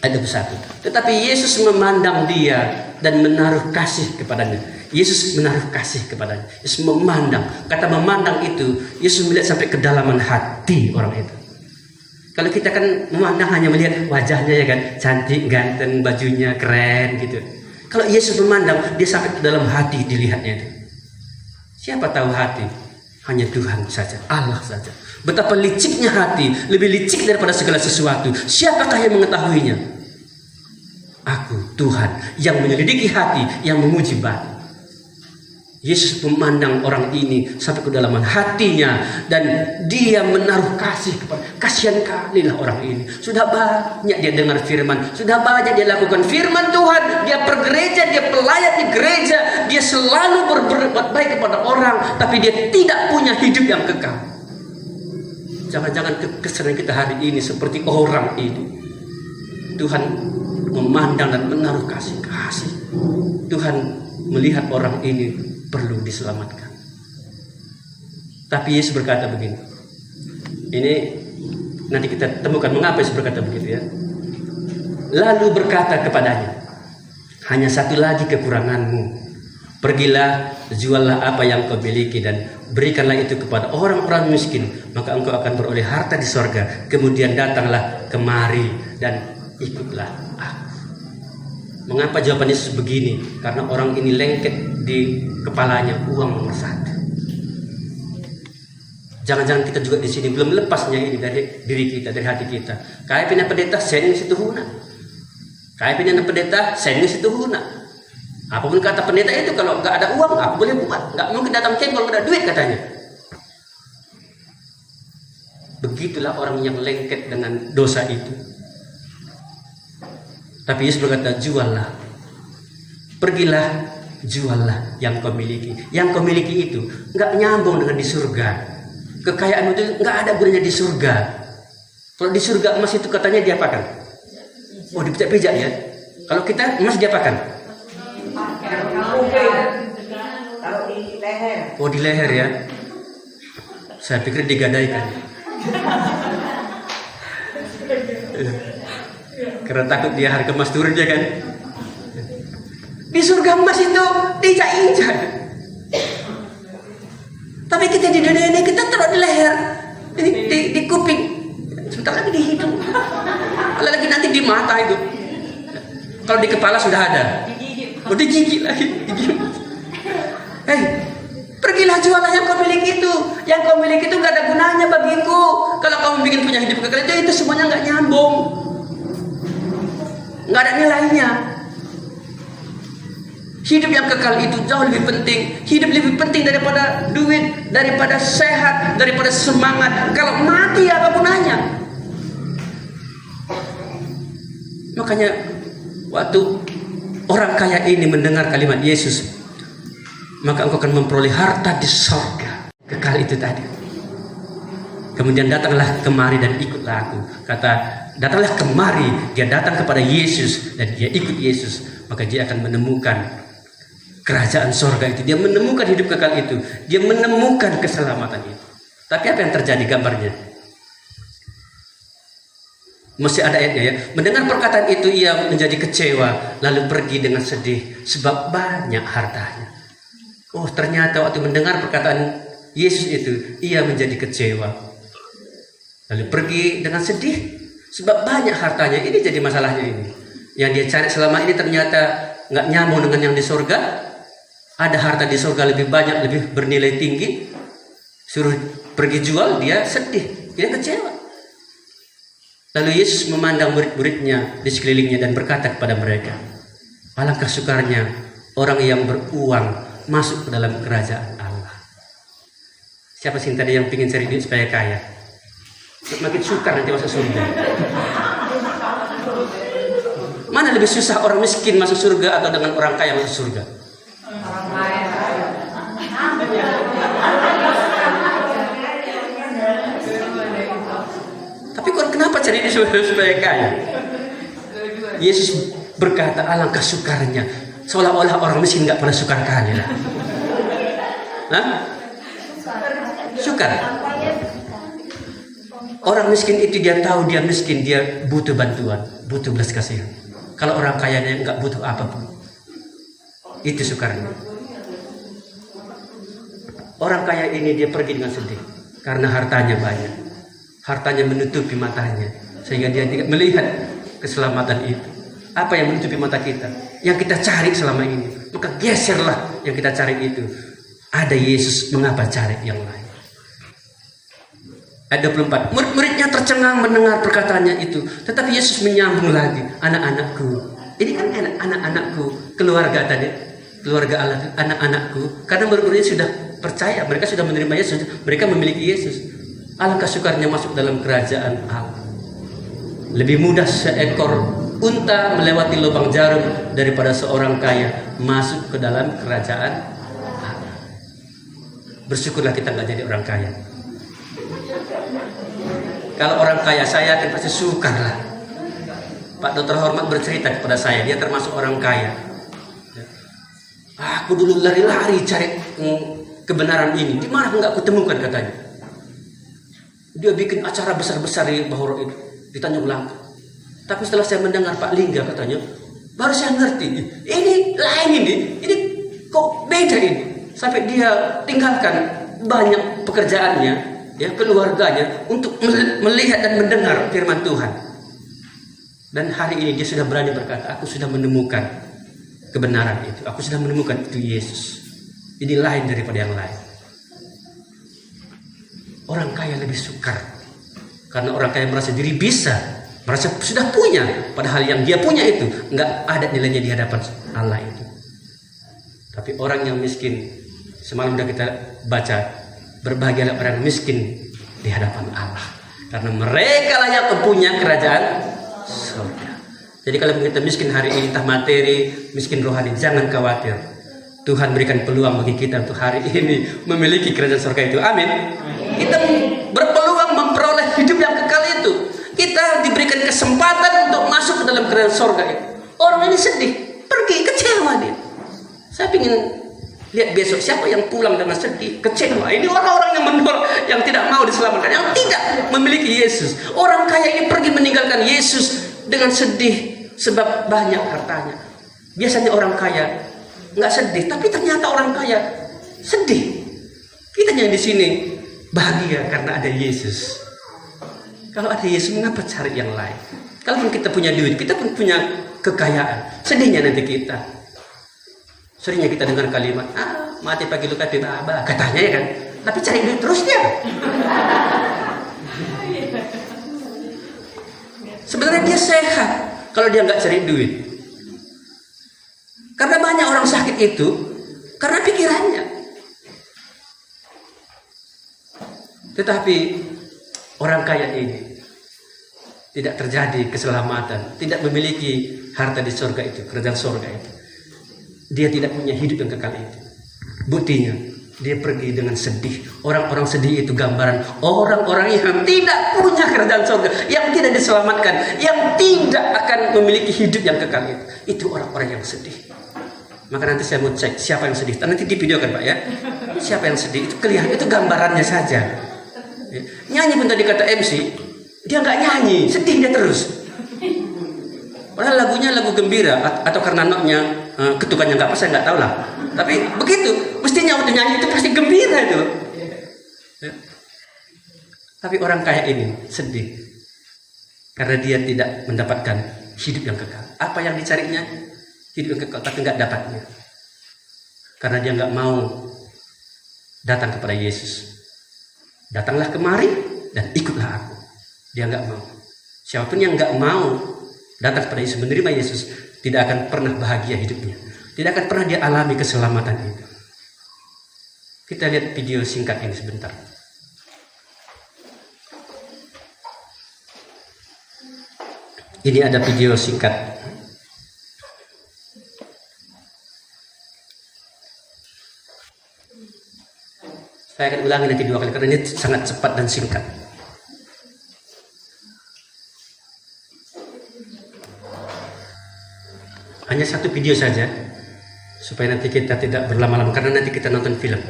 ayat 21. Tetapi Yesus memandang dia dan menaruh kasih kepadanya. Yesus menaruh kasih kepadanya. Yesus memandang. Kata memandang itu, Yesus melihat sampai kedalaman hati orang itu. Kalau kita kan memandang hanya melihat wajahnya ya kan, cantik, ganteng, bajunya keren gitu. Kalau Yesus memandang, dia sampai ke dalam hati dilihatnya itu. Siapa tahu hati? Hanya Tuhan saja, Allah saja. Betapa liciknya hati, lebih licik daripada segala sesuatu. Siapakah yang mengetahuinya? Aku, Tuhan, yang menyelidiki hati, yang menguji batin. Yesus memandang orang ini sampai ke dalaman hatinya dan dia menaruh kasih kepada. Kasihan kali lah orang ini. Sudah banyak dia dengar firman, sudah banyak dia lakukan firman Tuhan, dia pergereja, dia pelayan di gereja, dia selalu berbuat baik kepada orang, tapi dia tidak punya hidup yang kekal. Jangan-jangan kesenangan kita hari ini seperti orang ini. Tuhan memandang dan menaruh kasih. Tuhan melihat orang ini perlu diselamatkan. Tapi Yesus berkata begini. Ini nanti kita temukan mengapa Yesus berkata begitu ya. Lalu berkata kepadanya, hanya satu lagi kekuranganmu. Pergilah, juallah apa yang kau miliki dan berikanlah itu kepada orang-orang miskin, maka engkau akan beroleh harta di sorga. Kemudian datanglah kemari dan ikutlah aku. Mengapa jawaban Yesus begini? Karena orang ini lengket di kepalanya uang nomor 1. Jangan-jangan kita juga di sini belum lepasnya ini dari diri kita, dari hati kita. Kaya pindah pendeta, saya ini situ huna. Kaya pindah pendeta, saya ini situ huna. Apapun kata pendeta itu, kalau nggak ada uang aku boleh buat, nggak mungkin datang camp kalau nggak ada duit katanya. Begitulah orang yang lengket dengan dosa itu. Tapi Yesus berkata, juallah, pergilah, juallah yang kau miliki. Yang kau miliki itu nggak nyambung dengan di surga. Kekayaan itu nggak ada gunanya di surga. Kalau di surga emas itu katanya diapakan? Oh, dipijak-pijak ya. Kalau kita emas diapakan? Taruh di leher. Oh, di leher ya. Saya pikir digadaikan. Karena takut dia harga emas turun ya kan. Di surga emas itu diinjak-injak. Tapi kita di dunia ini kita taruh di leher, di kuping, sebentar lagi di hidung, kalau lagi nanti di mata itu. Kalau di kepala sudah ada. Oh, digigit lagi. Hei, pergilah jualah yang kau miliki itu. Yang kau miliki itu gak ada gunanya bagiku. Kalau kamu bikin punya hidup kekal itu semuanya gak nyambung, gak ada nilainya. Hidup yang kekal itu jauh lebih penting. Hidup lebih penting daripada duit, daripada sehat, daripada semangat. Kalau mati apa gunanya? Makanya waktu orang kaya ini mendengar kalimat Yesus, maka engkau akan memperoleh harta di sorga. Kekal itu tadi. Kemudian datanglah kemari dan ikutlah aku. Kata, datanglah kemari. Dia datang kepada Yesus dan dia ikut Yesus. Maka dia akan menemukan kerajaan sorga itu. Dia menemukan hidup kekal itu. Dia menemukan keselamatan itu. Tapi apa yang terjadi gambarnya? Mesti ada ayatnya ya. Mendengar perkataan itu ia menjadi kecewa, lalu pergi dengan sedih sebab banyak hartanya. Oh, ternyata waktu mendengar perkataan Yesus itu ia menjadi kecewa, lalu pergi dengan sedih sebab banyak hartanya. Ini jadi masalahnya ini. Yang dia cari selama ini ternyata nggak nyambung dengan yang di surga. Ada harta di surga lebih banyak, lebih bernilai tinggi. Suruh pergi jual, dia sedih, dia kecewa. Lalu Yesus memandang murid-muridnya di sekelilingnya dan berkata kepada mereka, alangkah sukarnya orang yang beruang masuk ke dalam kerajaan Allah. Siapa sih tadi yang ingin cari duit supaya kaya? Makin sukar nanti masuk surga. Mana lebih susah, orang miskin masuk surga atau dengan orang kaya masuk surga? Orang kaya. Tapi kenapa cari dia supaya kaya? Yesus berkata, alangkah sukarnya. Seolah-olah orang miskin nggak pernah sukar kaya. Hah? Sukar. Orang miskin itu dia tahu dia miskin, dia butuh bantuan, butuh belas kasihan. Kalau orang kaya dia nggak butuh apapun. Itu sukarnya. Orang kaya ini dia pergi dengan sedih karena hartanya banyak. Hartanya menutupi matanya sehingga dia tidak melihat keselamatan itu. Apa yang menutupi mata kita? Yang kita cari selama ini. Maka geserlah yang kita cari itu. Ada Yesus, mengapa cari yang lain? Ayat 24. Murid-muridnya tercengang mendengar perkataannya itu. Tetapi Yesus menyambung lagi, anak-anakku. Ini kan anak-anakku, keluarga tadi, keluarga Allah, anak-anakku. Karena murid-muridnya sudah percaya, mereka sudah menerima Yesus, mereka memiliki Yesus. Alangkah sukarnya masuk dalam kerajaan Allah. Lebih mudah seekor unta melewati lubang jarum daripada seorang kaya masuk ke dalam kerajaan Allah. Bersyukurlah kita nggak jadi orang kaya. Kalau orang kaya saya akan pasti sukar lah. Pak Dokter Hormat bercerita kepada saya, dia termasuk orang kaya. Aku dulu lari-lari cari kebenaran ini, di mana nggak kutemukan katanya. Dia bikin acara besar-besar di Bahoro itu, di Tanjung Langka. Tapi setelah saya mendengar Pak Lingga katanya, baru saya ngerti, ini lain ini kok beda ini. Sampai dia tinggalkan banyak pekerjaannya, ya keluarganya untuk melihat dan mendengar firman Tuhan. Dan hari ini dia sudah berani berkata, aku sudah menemukan kebenaran itu, aku sudah menemukan itu Yesus. Ini lain daripada yang lain. Orang kaya lebih sukar karena orang kaya merasa diri bisa, merasa sudah punya, padahal yang dia punya itu nggak ada nilainya di hadapan Allah itu. Tapi orang yang miskin, semalam sudah kita baca, berbahagialah orang miskin di hadapan Allah, karena mereka lah yang punya kerajaan surga. Jadi kalau kita miskin hari ini, entah materi, miskin rohani, jangan khawatir. Tuhan berikan peluang bagi kita untuk hari ini memiliki kerajaan surga itu. Amin. Kita berpeluang memperoleh hidup yang kekal itu. Kita diberikan kesempatan untuk masuk ke dalam kerajaan surga itu. Orang ini sedih, pergi, kecewa dia. Saya ingin lihat besok siapa yang pulang dengan sedih, kecewa. Ini orang-orang yang menolak, yang tidak mau diselamatkan, yang tidak memiliki Yesus. Orang kaya ini pergi meninggalkan Yesus dengan sedih sebab banyak hartanya. Biasanya orang kaya nggak sedih, tapi ternyata orang kaya sedih. Kita yang di sini bahagia karena ada Yesus. Kalau ada Yesus, mengapa cari yang lain? Kalaupun kita punya duit, kita pun punya kekayaan, sedihnya nanti kita. Seringnya kita dengar kalimat, mati pagi luka di baba, katanya ya kan. Tapi cari duit terus dia. Sebenarnya dia sehat kalau dia nggak cari duit. Karena banyak orang sakit itu karena pikirannya. Tetapi orang kaya ini tidak terjadi keselamatan, tidak memiliki harta di surga itu, kerajaan surga itu. Dia tidak punya hidup yang kekal itu. Buktinya, dia pergi dengan sedih. Orang-orang sedih itu gambaran orang-orang yang tidak punya kerajaan surga, yang tidak diselamatkan, yang tidak akan memiliki hidup yang kekal itu. Itu orang-orang yang sedih. Maka nanti saya mau cek siapa yang sedih. Nanti di video kan Pak ya. Siapa yang sedih itu kelihatan, itu gambarannya saja. Nyanyi pun tadi kata MC, dia nggak nyanyi, sedih dia terus. Padahal lagunya lagu gembira, atau karena notnya ketukannya nggak pas, saya nggak tahu lah. Tapi begitu, mestinya waktu nyanyi itu pasti gembira itu. Ya. Tapi orang kaya ini sedih karena dia tidak mendapatkan hidup yang kekal. Apa yang dicarinya? Hidup yang kekal, tapi nggak dapatnya. Karena dia nggak mau datang kepada Yesus. Datanglah kemari dan ikutlah aku. Dia nggak mau. Siapapun yang nggak mau datang kepada Yesus, menerima Yesus, tidak akan pernah bahagia hidupnya. Tidak akan pernah dia alami keselamatan itu. Kita lihat video singkat ini sebentar. Ini ada video singkat. Saya akan ulangi nanti 2 kali karena ini sangat cepat dan singkat. Hanya satu video saja, supaya nanti kita tidak berlama-lama, karena nanti kita nonton film.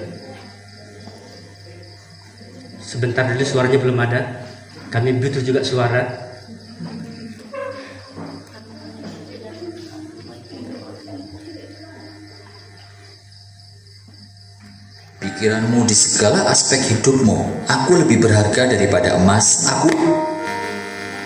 Sebentar dulu, suaranya belum ada. Kami butuh juga suara. Pikiranmu di segala aspek hidupmu, aku lebih berharga daripada emas.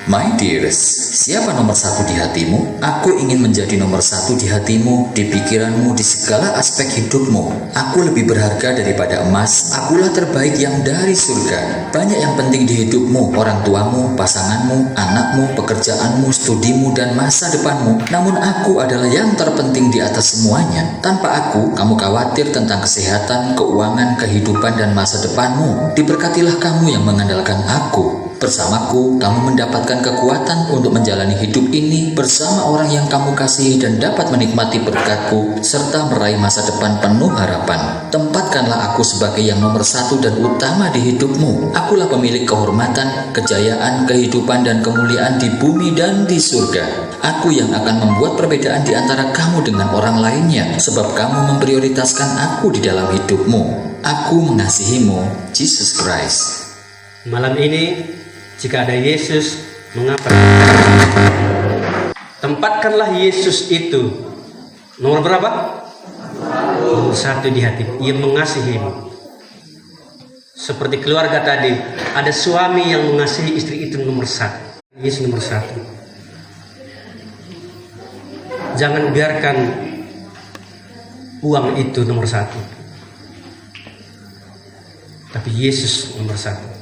My dearest, siapa nomor 1 di hatimu? Aku ingin menjadi nomor 1 di hatimu, di pikiranmu, di segala aspek hidupmu. Aku lebih berharga daripada emas. Akulah terbaik yang dari surga. Banyak yang penting di hidupmu, orang tuamu, pasanganmu, anakmu, pekerjaanmu, studimu, dan masa depanmu. Namun aku adalah yang terpenting di atas semuanya. Tanpa aku, kamu khawatir tentang kesehatan, keuangan, kehidupan, dan masa depanmu. Diberkatilah kamu yang mengandalkan aku. Bersamaku, kamu mendapatkan kekuatan untuk menjalani hidup ini bersama orang yang kamu kasihi dan dapat menikmati berkatku serta meraih masa depan penuh harapan. Tempatkanlah aku sebagai yang nomor 1 dan utama di hidupmu. Akulah pemilik kehormatan, kejayaan, kehidupan, dan kemuliaan di bumi dan di surga. Aku yang akan membuat perbedaan di antara kamu dengan orang lainnya, sebab kamu memprioritaskan aku di dalam hidupmu. Aku mengasihimu, Jesus Christ. Malam ini, jika ada Yesus, mengapa? Tempatkanlah Yesus itu nomor berapa? Nomor 1 di hati. Ia mengasihimu. Seperti keluarga tadi, ada suami yang mengasihi istri itu nomor 1. Yesus nomor 1. Jangan biarkan uang itu nomor 1. Tapi Yesus nomor 1.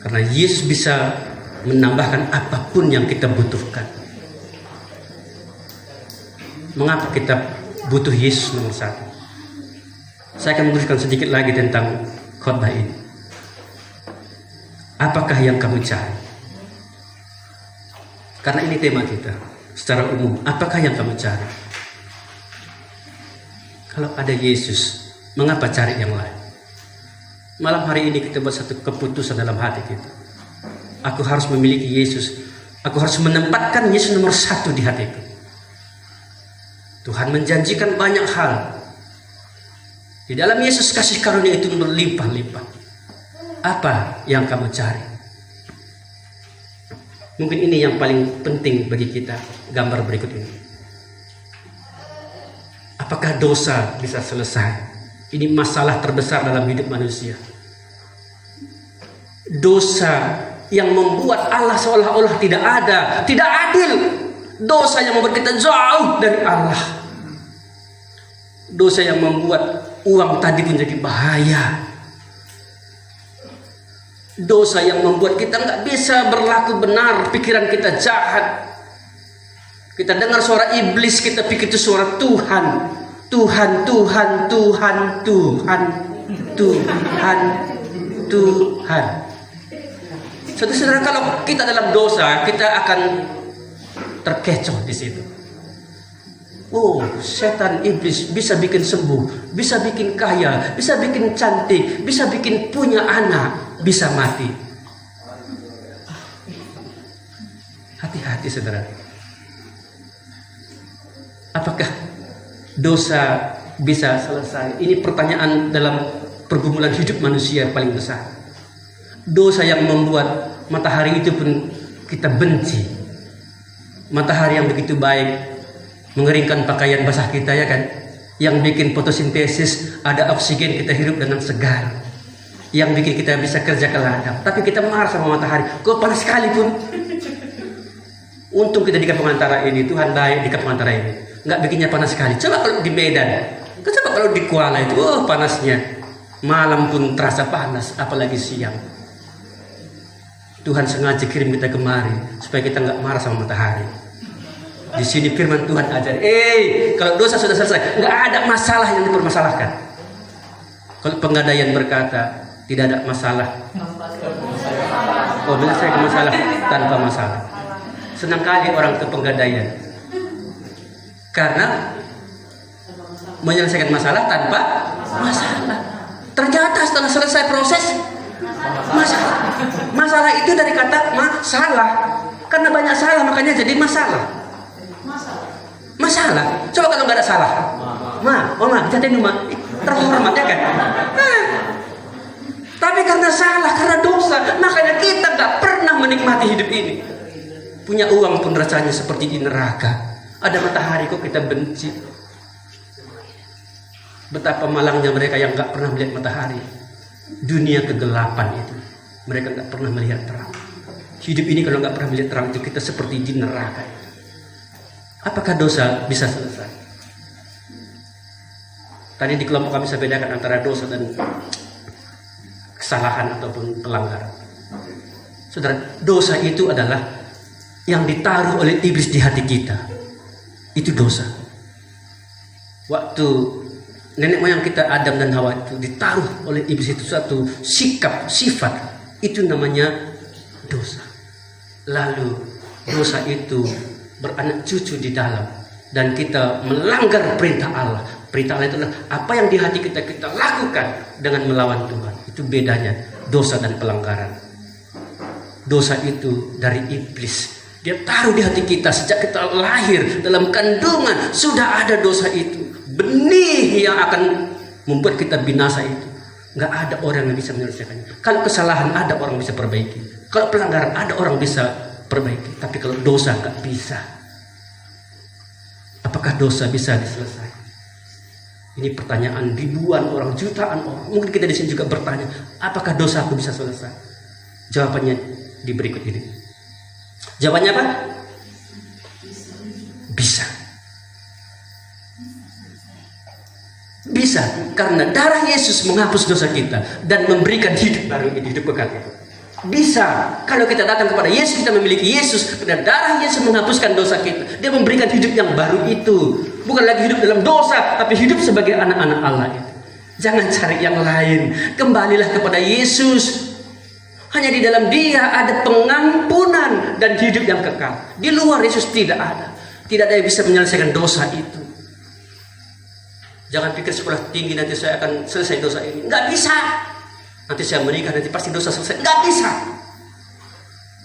Karena Yesus bisa menambahkan apapun yang kita butuhkan. Mengapa kita butuh Yesus nomor 1? Saya akan meneruskan sedikit lagi tentang khotbah ini. Apakah yang kamu cari? Karena ini tema kita secara umum. Apakah yang kamu cari? Kalau ada Yesus, mengapa cari yang lain? Malam hari ini kita buat satu keputusan dalam hati kita. Aku harus memiliki Yesus. Aku harus menempatkan Yesus nomor 1 di hatiku. Tuhan menjanjikan banyak hal. Di dalam Yesus kasih karunia itu berlimpah-limpah. Apa yang kamu cari? Mungkin ini yang paling penting bagi kita, gambar berikut ini. Apakah dosa bisa selesai? Ini masalah terbesar dalam hidup manusia. Dosa yang membuat Allah seolah-olah tidak ada, tidak adil. Dosa yang membuat kita jauh dari Allah. Dosa yang membuat uang tadi menjadi bahaya. Dosa yang membuat kita nggak bisa berlaku benar, pikiran kita jahat. Kita dengar suara iblis, kita pikir itu suara Tuhan. Tuhan, Tuhan, Tuhan, Tuhan, Tuhan, Tuhan. Saudara-saudara, kalau kita dalam dosa, kita akan terkecoh di situ. Oh, setan iblis bisa bikin sembuh, bisa bikin kaya, bisa bikin cantik, bisa bikin punya anak, bisa mati. Hati-hati saudara. Apakah dosa bisa selesai? Ini pertanyaan dalam pergumulan hidup manusia paling besar. Dosa yang membuat matahari itu pun kita benci. Matahari yang begitu baik, mengeringkan pakaian basah kita, ya kan? Yang bikin fotosintesis, ada oksigen, kita hidup dengan segar. Yang bikin kita bisa kerja ke ladang. Tapi kita marah sama matahari, kok panas sekali pun. Untung kita di kampung antara ini, Tuhan baik di kampung antara ini, nggak bikinnya panas sekali. Coba kalau di Medan, coba kalau di Kuala itu, oh panasnya. Malam pun terasa panas, apalagi siang. Tuhan sengaja kirim kita kemari supaya kita nggak marah sama matahari. Di sini firman Tuhan ajar, kalau dosa sudah selesai, nggak ada masalah yang dipermasalahkan. Kalau Penggadaian berkata tidak ada masalah. Oh, bila saya ke masalah tanpa masalah. Senang kali orang ke Penggadaian, karena menyelesaikan masalah tanpa masalah. Ternyata setelah selesai proses, masalah itu dari kata masalah. Karena banyak salah makanya jadi masalah. Masalah. Coba kalau nggak ada salah. Bisa tanya terhormat, ya kan? Tapi karena salah, karena dosa, makanya kita nggak pernah menikmati hidup ini. Punya uang pun rasanya seperti di neraka. Ada matahari kok kita benci. Betapa malangnya mereka yang nggak pernah melihat matahari. Dunia kegelapan itu, mereka nggak pernah melihat terang. Hidup ini kalau nggak pernah melihat terang itu, kita seperti di neraka. Apakah dosa bisa selesai? Tadi di kelompok kami saya bedakan antara dosa dan kesalahan ataupun pelanggaran. Saudara, dosa itu adalah yang ditaruh oleh iblis di hati kita. Itu dosa. Waktu nenek moyang kita Adam dan Hawa itu ditaruh oleh iblis itu satu sikap, sifat, itu namanya dosa. Lalu dosa itu beranak cucu di dalam, dan kita melanggar perintah Allah. Perintah Allah itu adalah apa yang di hati kita lakukan dengan melawan Tuhan. Itu bedanya dosa dan pelanggaran. Dosa itu dari iblis. Dia taruh di hati kita sejak kita lahir, dalam kandungan sudah ada dosa itu. Benih yang akan membuat kita binasa itu. Nggak ada orang yang bisa menyelesaikannya. Kalau kesalahan ada orang bisa perbaiki. Kalau pelanggaran ada orang bisa perbaiki. Tapi kalau dosa nggak bisa. Apakah dosa bisa diselesaikan? Ini pertanyaan ribuan orang, jutaan orang. Mungkin kita di sini juga bertanya, apakah dosa aku bisa selesai? Jawabannya di berikut ini. Jawabannya apa? Bisa. Bisa, karena darah Yesus menghapus dosa kita dan memberikan hidup baru, hidup kekal itu. Bisa, kalau kita datang kepada Yesus, kita memiliki Yesus, dan darah Yesus menghapuskan dosa kita. Dia memberikan hidup yang baru itu. Bukan lagi hidup dalam dosa, tapi hidup sebagai anak-anak Allah itu. Jangan cari yang lain. Kembalilah kepada Yesus. Hanya di dalam Dia ada pengampunan dan hidup yang kekal. Di luar Yesus tidak ada. Tidak ada yang bisa menyelesaikan dosa itu. Jangan pikir sekolah tinggi nanti saya akan selesai dosa ini. Nggak bisa. Nanti saya menikah nanti pasti dosa selesai. Nggak bisa.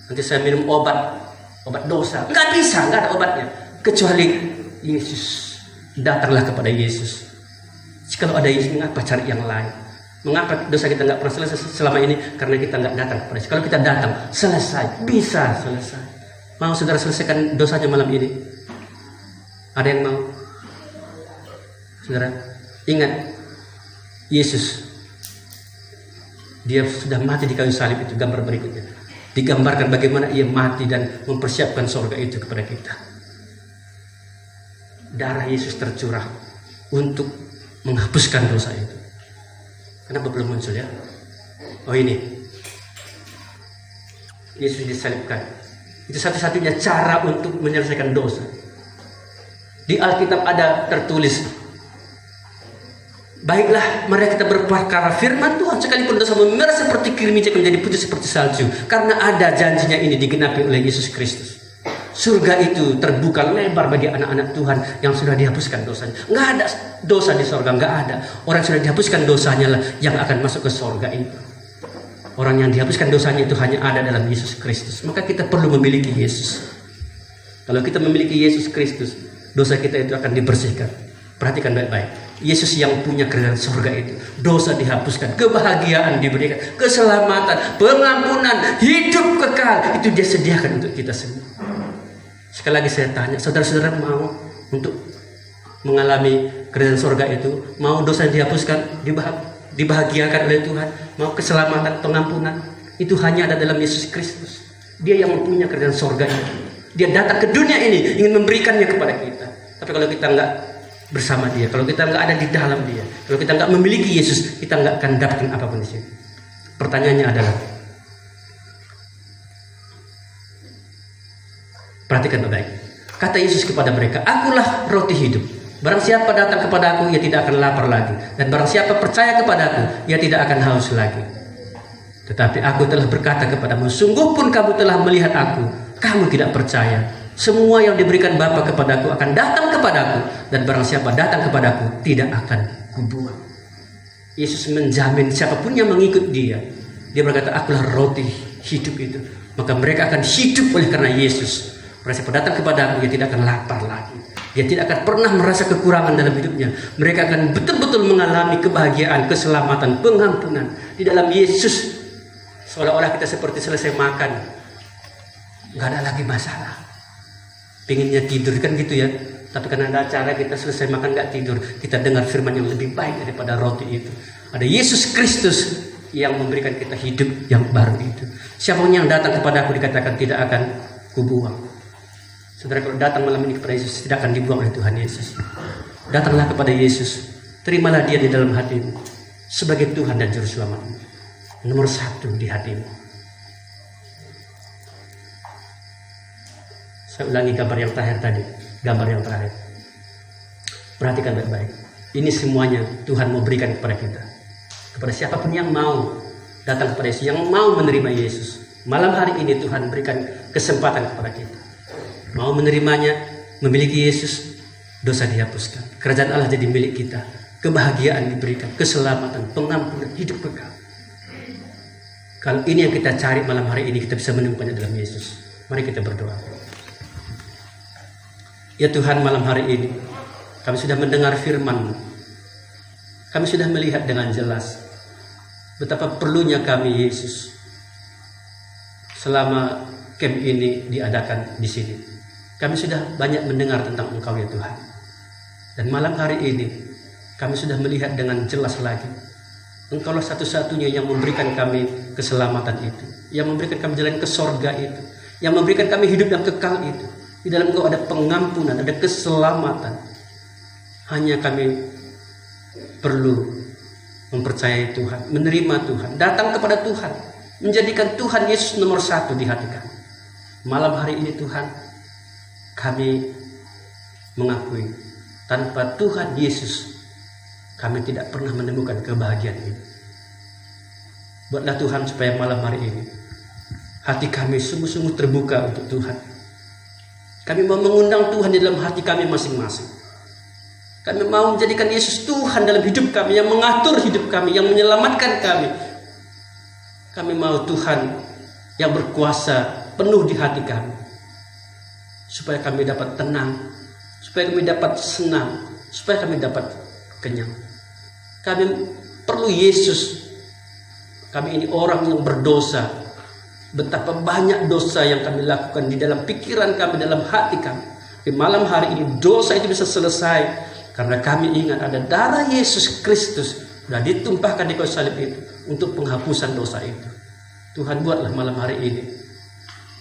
Nanti saya minum obat dosa. Nggak bisa. Nggak ada obatnya. Kecuali Yesus. Datanglah kepada Yesus. Kalau ada Yesus, mengapa cari yang lain? Mengapa dosa kita nggak pernah selesai selama ini? Karena kita nggak datang kepada Yesus. Kalau kita datang, selesai, bisa selesai. Mau saudara selesaikan dosanya malam ini? Ada yang mau? Saudara, ingat Yesus. Dia sudah mati di kayu salib, itu gambar berikutnya. Digambarkan bagaimana ia mati dan mempersiapkan surga itu kepada kita. Darah Yesus tercurah untuk menghapuskan dosa itu. Kenapa belum muncul ya? Oh ini, Yesus disalibkan. Itu satu-satunya cara untuk menyelesaikan dosa. Di Alkitab ada tertulis, baiklah mari kita berperkara firman Tuhan, sekalipun dosa merah seperti kirmijak menjadi putih seperti salju. Karena ada janjinya ini digenapi oleh Yesus Kristus. Surga itu terbuka lebar bagi anak-anak Tuhan yang sudah dihapuskan dosanya. Nggak ada dosa di surga, nggak ada. Orang yang sudah dihapuskan dosanya lah yang akan masuk ke surga itu. Orang yang dihapuskan dosanya itu hanya ada dalam Yesus Kristus. Maka kita perlu memiliki Yesus. Kalau kita memiliki Yesus Kristus, dosa kita itu akan dibersihkan. Perhatikan baik-baik. Yesus yang punya kerajaan surga itu, dosa dihapuskan, kebahagiaan diberikan, keselamatan, pengampunan, hidup kekal, itu Dia sediakan untuk kita semua. Sekali lagi saya tanya, saudara-saudara mau untuk mengalami kerajaan surga itu, mau dosa dihapuskan, dibahagiakan oleh Tuhan, mau keselamatan, pengampunan, itu hanya ada dalam Yesus Kristus. Dia yang mempunyai kerajaan surga itu. Dia datang ke dunia ini ingin memberikannya kepada kita. Tapi kalau kita nggak bersama Dia, kalau kita nggak ada di dalam Dia, kalau kita nggak memiliki Yesus, kita nggak akan dapatkan apapun di sini. Pertanyaannya adalah, perhatikan baik. Kata Yesus kepada mereka, "Akulah roti hidup. Barang siapa datang kepada Aku, ia tidak akan lapar lagi. Dan barang siapa percaya kepada Aku, ia tidak akan haus lagi. Tetapi Aku telah berkata kepadamu, sungguh pun kamu telah melihat Aku, kamu tidak percaya. Semua yang diberikan Bapa kepada Aku akan datang kepada Aku, dan barang siapa datang kepada Aku, tidak akan Kubuang." Yesus menjamin siapapun yang mengikut Dia, Dia berkata, "Akulah roti hidup itu." Maka mereka akan hidup oleh karena Yesus. Mereka datang kepada Aku, dia tidak akan lapar lagi. Dia tidak akan pernah merasa kekurangan dalam hidupnya. Mereka akan betul-betul mengalami kebahagiaan, keselamatan, pengampunan di dalam Yesus. Seolah-olah kita seperti selesai makan, nggak ada lagi masalah. Pinginnya tidur kan gitu ya. Tapi karena ada acara kita selesai makan nggak tidur, kita dengar firman yang lebih baik daripada roti itu. Ada Yesus Kristus yang memberikan kita hidup yang baru itu. Siapapun yang datang kepada Aku dikatakan tidak akan Kubuang. Saudara, kalau datang malam ini kepada Yesus, tidak akan dibuang oleh Tuhan Yesus. Datanglah kepada Yesus, terimalah Dia di dalam hatimu sebagai Tuhan dan Juru Selamatmu, nomor satu di hatimu. Saya ulangi gambar yang terakhir tadi, gambar yang terakhir. Perhatikan baik-baik. Ini semuanya Tuhan mau berikan kepada kita, kepada siapapun yang mau datang kepada Yesus, yang mau menerima Yesus. Malam hari ini Tuhan berikan kesempatan kepada kita. Mau menerimanya, memiliki Yesus, dosa dihapuskan. Kerajaan Allah jadi milik kita. Kebahagiaan diberikan, keselamatan, pengampunan, hidup kekal. Kalau ini yang kita cari malam hari ini, kita bisa menemukannya dalam Yesus. Mari kita berdoa. Ya Tuhan, malam hari ini kami sudah mendengar firman-Mu. Kami sudah melihat dengan jelas betapa perlunya kami Yesus selama camp ini diadakan di sini. Kami sudah banyak mendengar tentang Engkau ya Tuhan. Dan malam hari ini kami sudah melihat dengan jelas lagi, Engkaulah satu-satunya yang memberikan kami keselamatan itu, yang memberikan kami jalan ke sorga itu, yang memberikan kami hidup yang kekal itu. Di dalam Engkau ada pengampunan, ada keselamatan. Hanya kami perlu mempercayai Tuhan, menerima Tuhan, datang kepada Tuhan, menjadikan Tuhan Yesus nomor satu di hati kami. Malam hari ini Tuhan, kami mengakui tanpa Tuhan Yesus kami tidak pernah menemukan kebahagiaan ini. Buatlah Tuhan supaya malam hari ini hati kami sungguh-sungguh terbuka untuk Tuhan. Kami mau mengundang Tuhan di dalam hati kami masing-masing. Kami mau menjadikan Yesus Tuhan dalam hidup kami, yang mengatur hidup kami, yang menyelamatkan kami. Kami mau Tuhan yang berkuasa penuh di hati kami, supaya kami dapat tenang, supaya kami dapat senang, supaya kami dapat kenyang. Kami perlu Yesus. Kami ini orang yang berdosa. Betapa banyak dosa yang kami lakukan di dalam pikiran kami, dalam hati kami. Di malam hari ini dosa itu bisa selesai karena kami ingat ada darah Yesus Kristus sudah ditumpahkan di kayu salib itu untuk penghapusan dosa itu. Tuhan, buatlah malam hari ini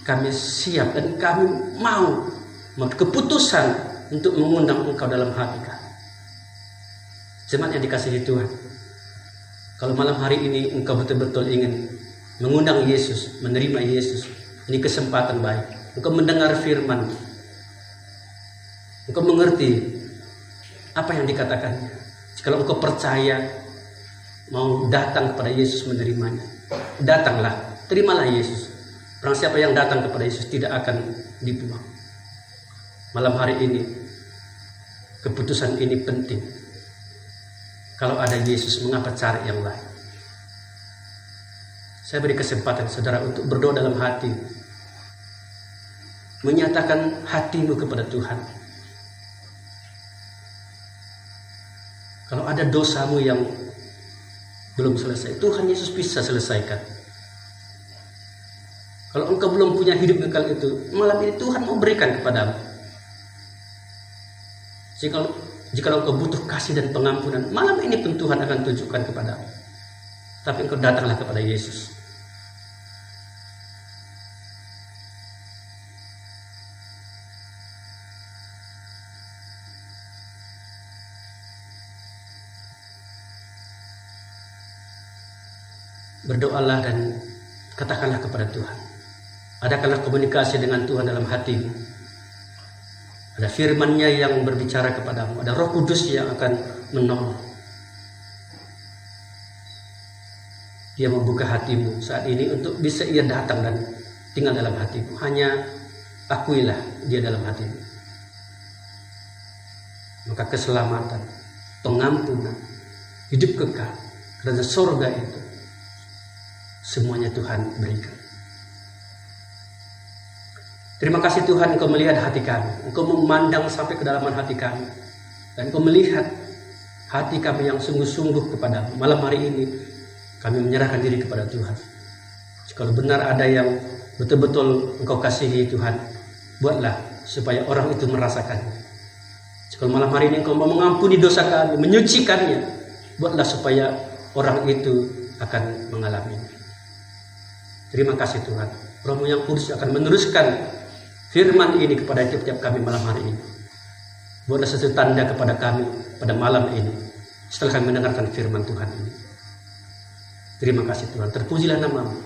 kami siap dan kami mau keputusan untuk mengundang Engkau dalam hati kami. Jemaat yang dikasihi Tuhan, kalau malam hari ini engkau betul-betul ingin mengundang Yesus, menerima Yesus, ini kesempatan baik. Engkau mendengar firman, engkau mengerti apa yang dikatakannya. Jika engkau percaya, mau datang kepada Yesus menerimanya, datanglah, terimalah Yesus. Barang siapa yang datang kepada Yesus tidak akan dibuang. Malam hari ini, keputusan ini penting. Kalau ada Yesus, mengapa cari yang lain? Saya beri kesempatan saudara untuk berdoa dalam hati, menyatakan hatimu kepada Tuhan. Kalau ada dosamu yang belum selesai, Tuhan Yesus bisa selesaikan. Kalau engkau belum punya hidup kekal itu, malam ini Tuhan mau berikan kepadamu. Jika engkau butuh kasih dan pengampunan, malam ini pun Tuhan akan tunjukkan kepadamu. Tapi engkau datanglah kepada Yesus. Berdoalah dan katakanlah kepada Tuhan. Adakanlah komunikasi dengan Tuhan dalam hatimu. Ada firman-Nya yang berbicara kepadamu. Ada Roh Kudus yang akan menolong. Dia membuka hatimu saat ini untuk bisa ia datang dan tinggal dalam hatimu. Hanya akuilah dia dalam hatimu. Maka keselamatan, pengampunan, hidup kekal, kerajaan surga itu semuanya Tuhan berikan. Terima kasih Tuhan, Engkau melihat hati kami. Engkau memandang sampai kedalaman hati kami. Dan Engkau melihat hati kami yang sungguh-sungguh kepadamu. Malam hari ini kami menyerahkan diri kepada Tuhan. Kalau benar ada yang betul-betul Engkau kasihi Tuhan, buatlah supaya orang itu merasakannya. Kalau malam hari ini Engkau mau mengampuni dosa kami, menyucikannya, buatlah supaya orang itu akan mengalaminya. Terima kasih Tuhan. Roh-Mu yang kudus akan meneruskan firman ini kepada tiap-tiap kami malam hari ini. Buatlah sesuatu tanda kepada kami pada malam ini setelah kami mendengarkan firman Tuhan ini. Terima kasih Tuhan. Terpujilah nama-Mu.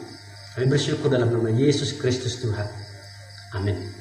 Kami bersyukur dalam nama Yesus Kristus Tuhan. Amin.